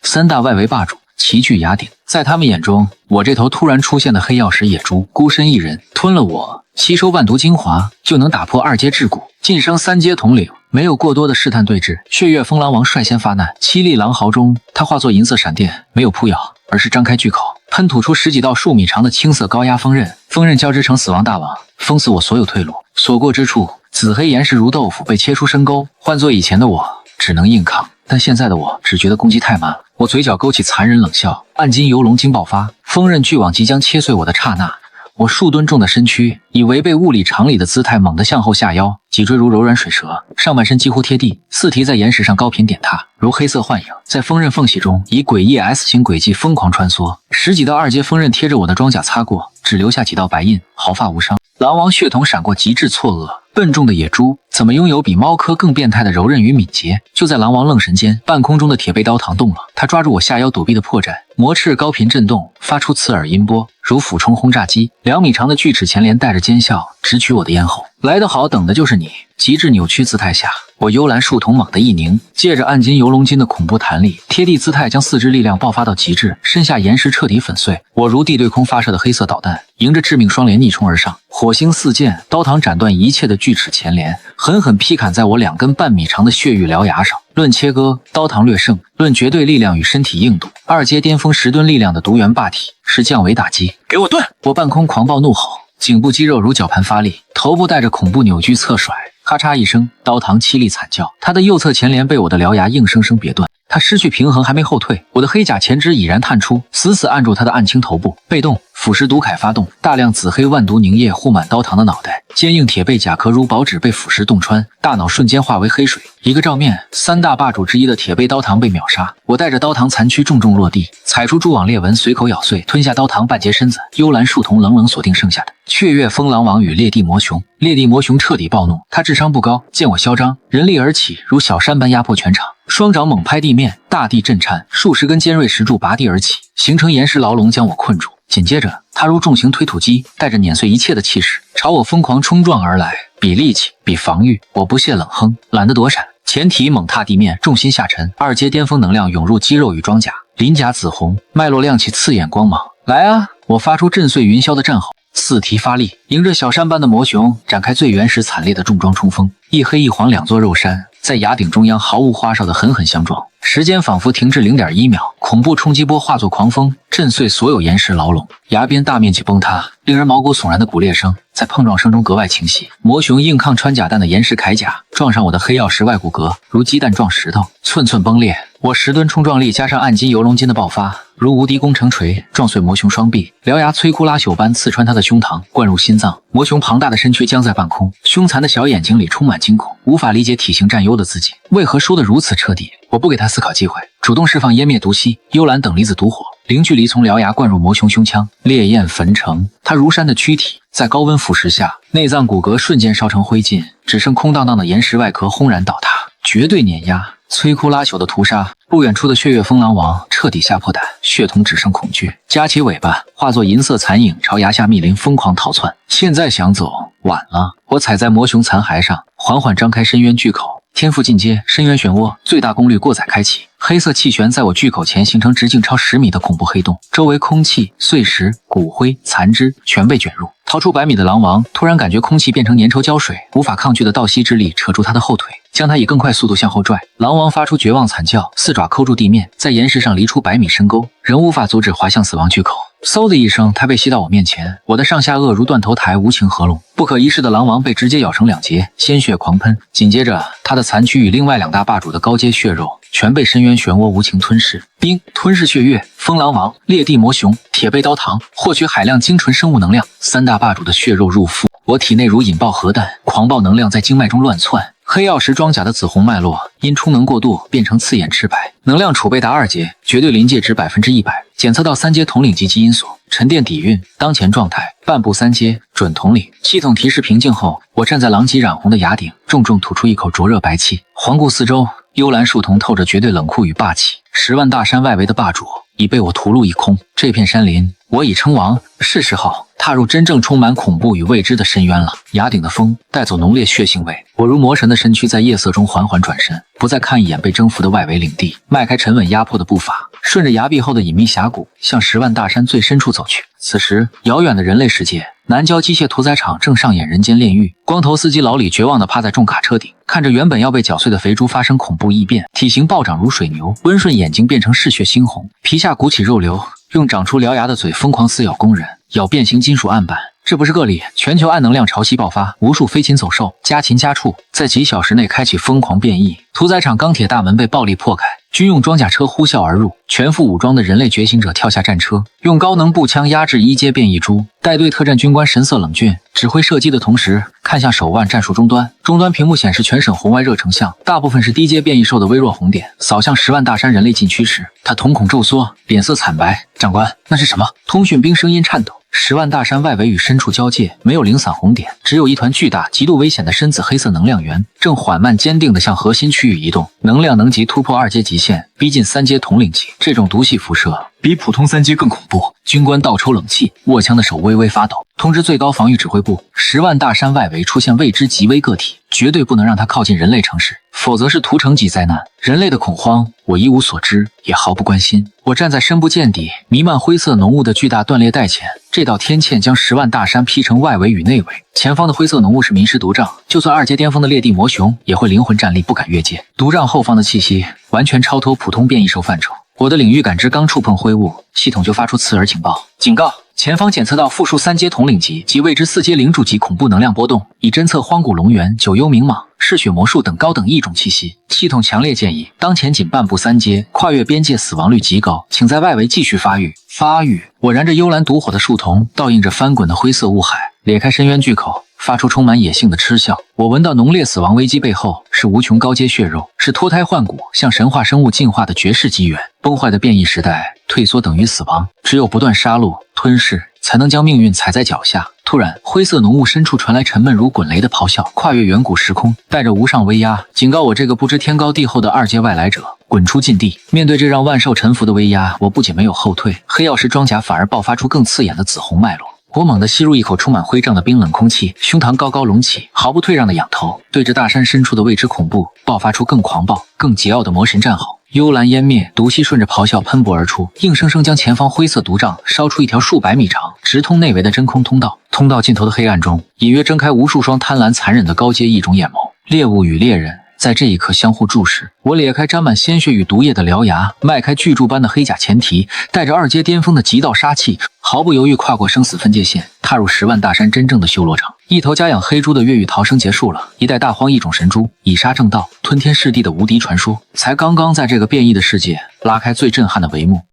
3大外圍霸主齊聚崖頂，在他們眼中，我這頭突然出現的黑曜石野豬孤身一人，吞了我，吸收萬毒精華，就能打破2階桎梏，晉升3階統領。沒有過多的試探對峙，血月風狼王率先發難。淒厲狼嚎中，他化作銀色閃電，沒有撲咬，而是張開巨口，噴吐出10幾道數米長的青色高壓鋒刃，鋒刃交織成死亡大網，封死我所有退路。所過之處，紫黑岩石如豆腐被切出深溝。換作以前的我，只能硬抗，但現在的我只覺得攻擊太慢。我嘴角勾起殘忍冷笑，暗金游龍筋爆發，锋刃巨网即將切碎我的剎那，我数噸重的身軀以違背物理常理的姿態猛地向後下腰，脊椎如柔軟水蛇，上半身幾乎貼地，四蹄在岩石上高頻點踏，如黑色幻影，在鋒刃縫隙中以詭異 S 型軌跡瘋狂穿梭。10幾道2階鋒刃貼着我的裝甲擦過，只留下幾道白印，毫髮無傷。狼王血瞳閃過極致錯愕，笨重的野豬怎麼擁有比貓科更變態的柔韌與敏捷？就在狼王愣神間，半空中的鐵背刀堂動了，他抓住我下腰躲避的破绽，魔翅高頻震動，發出刺耳音波，如俯衝轟炸機。2米長的巨齒前連帶着尖笑，直取我的咽喉。來得好，等的就是你。極致扭曲姿態下，我幽蘭樹瞳猛地一凝，借着暗金游龙筋的恐怖彈力，貼地姿態將4肢力量爆發到極致，身下岩石徹底粉碎。我如地對空發射的黑色導彈，迎着致命雙連逆衝而上，火星四濺，刀堂斬斷一切的巨齒前連，狠狠劈砍在我2根半米長的血域獠牙上。論切割，刀堂略勝；論絕對力量與身體硬度，2階巔峰10噸力量的獨元霸體是降維打擊。給我盾！我半空狂暴怒吼，頸部肌肉如絞盤發力，頭部帶着恐怖扭矩側甩。咔嚓一聲，刀堂凄厲慘叫，他的右側前連被我的獠牙硬生生別斷。他失去平衡還沒後退，我的黑甲前肢已然探出，死死按住他的暗青頭部。被動腐蝕毒鎧發動，大量紫黑萬毒凝液糊滿刀堂的腦袋，堅硬鐵背甲殼如薄紙被腐蝕洞穿，大腦瞬間化為黑水。一個照面，3大霸主之一的鐵背刀堂被秒殺，我帶着刀堂殘軀重重落地，踩出蛛網裂紋，隨口咬碎，吞下刀堂半截身子。幽蘭樹瞳冷冷鎖定剩下的雀月風狼王與裂地魔熊。裂地魔熊徹底暴怒，他智商不高，見我囂張，人立而起，如小山般壓迫全場，雙掌猛拍地面，大地震顫，數十根尖銳石柱拔地而起，形成岩石牢籠將我困住。緊接着，他如重型推土機，帶着碾碎一切的氣勢，朝我瘋狂衝撞而來。比力氣，比防禦，我不屑冷哼，懶得躲閃，前蹄猛踏地面，重心下沉，2階巔峰能量湧入肌肉與裝甲，鱗甲紫紅，脈絡亮起刺眼光芒。來啊！我發出震碎雲霄的戰吼。四蹄發力，迎着小山般的魔熊展開最原始慘烈的重裝衝鋒。一黑一黃2座肉山在崖頂中央毫無花哨的狠狠相撞，時間仿佛停滯 0.1 秒，恐怖衝擊波化作狂風，震碎所有岩石牢籠，崖邊大面積崩塌，令人毛骨悚然的骨裂聲在碰撞声中格外清晰。魔熊硬抗穿甲彈的岩石鎧甲撞上我的黑曜石外骨骼，如雞蛋撞石頭，寸寸崩裂。我10噸衝撞力加上暗金游龙筋的爆發，如無敌工程錘撞碎魔熊雙臂，獠牙摧枯拉朽般刺穿他的胸膛，灌入心臟。魔熊龐大的身軀僵在半空，凶殘的小眼睛裡充滿驚恐，無法理解體型佔優的自己為何輸得如此徹底。我不給他思考機會，主動釋放湮滅毒息，幽蘭等離子毒火，零距離從獠牙灌入魔熊胸腔，烈焰焚城。他如山的軀體在高溫腐蝕下，內臟骨骼瞬間燒成灰燼，只剩空蕩蕩的岩石外殼轟然倒塌，絕對碾壓。摧枯拉朽的屠殺，不遠處的血月風狼王徹底嚇破膽，血瞳只剩恐懼，夾起尾巴化作銀色殘影朝崖下密林瘋狂逃竄。現在想走晚了，我踩在魔熊殘骸上，緩緩張開深淵巨口，天賦進階，深淵漩渦，最大功率過載開啟。黑色氣旋在我巨口前形成直徑超10米的恐怖黑洞，周圍空氣、碎石、骨灰、殘肢全被捲入。逃出100米的狼王突然感覺空气变成粘稠膠水，無法抗拒的倒吸之力扯住他的後腿，将他以更快速度向後拽。狼王发出絕望慘叫，四爪扣住地面，在岩石上犁出100米深溝，仍無法阻止滑向死亡巨口。嗖的一聲，他被吸到我面前，我的上下颚如斷頭台，無情合攏。不可一世的狼王被直接咬成2截，鮮血狂噴。緊接着，他的殘躯與另外2大霸主的高階血肉全被深淵漩渦無情吞噬。冰吞噬血月、風狼王、裂地魔熊、鐵背刀唐，獲取海量精純生物能量。3大霸主的血肉入腹，我體內如引爆核彈，狂暴能量在經脈中亂竄。黑曜石裝甲的紫紅脈絡因充能過度變成刺眼赤白，能量儲備達2階，絕對臨界值100%，檢測到3階統領級基因鎖，沉澱底蘊，當前狀態半步3階，準統領。系統提示平靜後，我站在狼藉染紅的崖頂，重重吐出一口灼熱白氣，環顧四周，幽藍樹叢透着絕对冷酷與霸氣。10萬大山外圍的霸主已被我屠戮一空，这片山林我已稱王，是時候踏入真正充滿恐怖與未知的深淵了。崖頂的風帶走濃烈血腥味，我如魔神的身軀在夜色中緩緩轉身，不再看一眼被征服的外圍領地，邁開沉穩壓迫的步伐，順着崖壁後的隱秘峽谷向10萬大山最深處走去。此時，遙遠的人類世界，南郊機械屠宰場正上演人間煉獄。光頭司機老李絕望地趴在重卡車頂，看着原本要被攪碎的肥豬發生恐怖異變，體型暴漲如水牛，溫順眼睛變成嗜血猩紅，皮下鼓起肉瘤，用長出獠牙的嘴瘋狂撕咬工人，咬變形金屬案板。這不是個例，全球暗能量潮汐爆發，無數飛禽走獸家禽家畜在幾小時內開啟瘋狂變異。屠宰場鋼鐵大門被暴力破開，軍用裝甲車呼嘯而入，全副武裝的人類覺醒者跳下戰車，用高能步槍壓制1階變異株。帶隊特戰軍官神色冷峻，指揮射擊的同時看向手腕戰術終端，終端屏幕顯示全省紅外熱成像，大部分是低階變異獸的微弱紅點，掃向10萬大山人類禁區時，他瞳孔驟縮，臉色慘白。長官，那是什麼？通訊兵聲音顫抖。10萬大山外圍與深處交界，沒有零散紅點，只有一團巨大、極度危險的深紫黑色能量源，正緩慢堅定地向核心區域移動，能量能級突破2階極限，逼近3階統領級。這種毒系輻射比普通3階更恐怖。軍官倒抽冷氣，握槍的手微微發抖。通知最高防禦指揮部，10萬大山外圍出現未知極危個體，絕對不能讓它靠近人類城市，否則是屠城級災難。人類的恐慌，我一無所知，也毫不關心。我站在深不見底、彌漫灰色濃霧的巨大斷裂帶前，這道天塹將10萬大山劈成外圍與內圍。前方的灰色濃霧是迷失毒瘴，就算2階巔峰的裂地魔熊也會靈魂戰慄，不敢越界。毒瘴後方的氣息完全超脫普通變異獸範疇。我的領域感知剛觸碰灰霧，系統就發出刺耳警報：警告！前方檢測到複數3階統領級及未知4階領主級恐怖能量波動，已偵測荒古龍猿、九幽冥蟒、嗜血魔術等高等異種氣息。系統強烈建議，當前僅半步3階，跨越邊界死亡率極高，請在外圍繼續發育。我燃着幽藍毒火的樹叢，倒映着翻滾的灰色霧海，裂開深淵巨口，發出充滿野性的嗤笑。我聞到濃烈死亡危機背後是無窮高階血肉，是脫胎換骨向神話生物進化的絕世機緣。崩壞的變異時代，退縮等於死亡，只有不斷殺戮吞噬，才能將命運踩在腳下。突然，灰色濃霧深處傳來沉悶如滾雷的咆哮，跨越遠古時空，帶着無上威壓，警告我這個不知天高地厚的2階外來者滾出禁地。面對這讓萬獸臣服的威壓，我不僅沒有後退，黑曜石裝甲反而爆發出更刺眼的紫紅脈絡。我猛地吸入一口充滿灰瘴的冰冷空氣，胸膛高高隆起，毫不退讓的仰頭，對着大山深處的未知恐怖爆發出更狂暴、更桀驁的魔神戰吼。幽藍湮滅，毒氣順着咆哮噴薄而出，硬生生將前方灰色毒瘴燒出一條數百米長、直通內圍的真空通道。通道盡頭的黑暗中，隱約睜開無數雙貪婪殘忍的高階異種眼眸，獵物與獵人在這一刻相互注視。我裂開沾滿鮮血與毒液的獠牙，邁開巨柱般的黑甲前蹄，帶着2階巔峰的極道殺氣，毫不猶豫跨過生死分界線，踏入10萬大山真正的修羅場。一頭家養黑豬的越獄逃生結束了，一代大荒異種神豬以殺正道，吞天噬地的無敵傳說，才剛剛在這個變異的世界拉開最震撼的帷幕。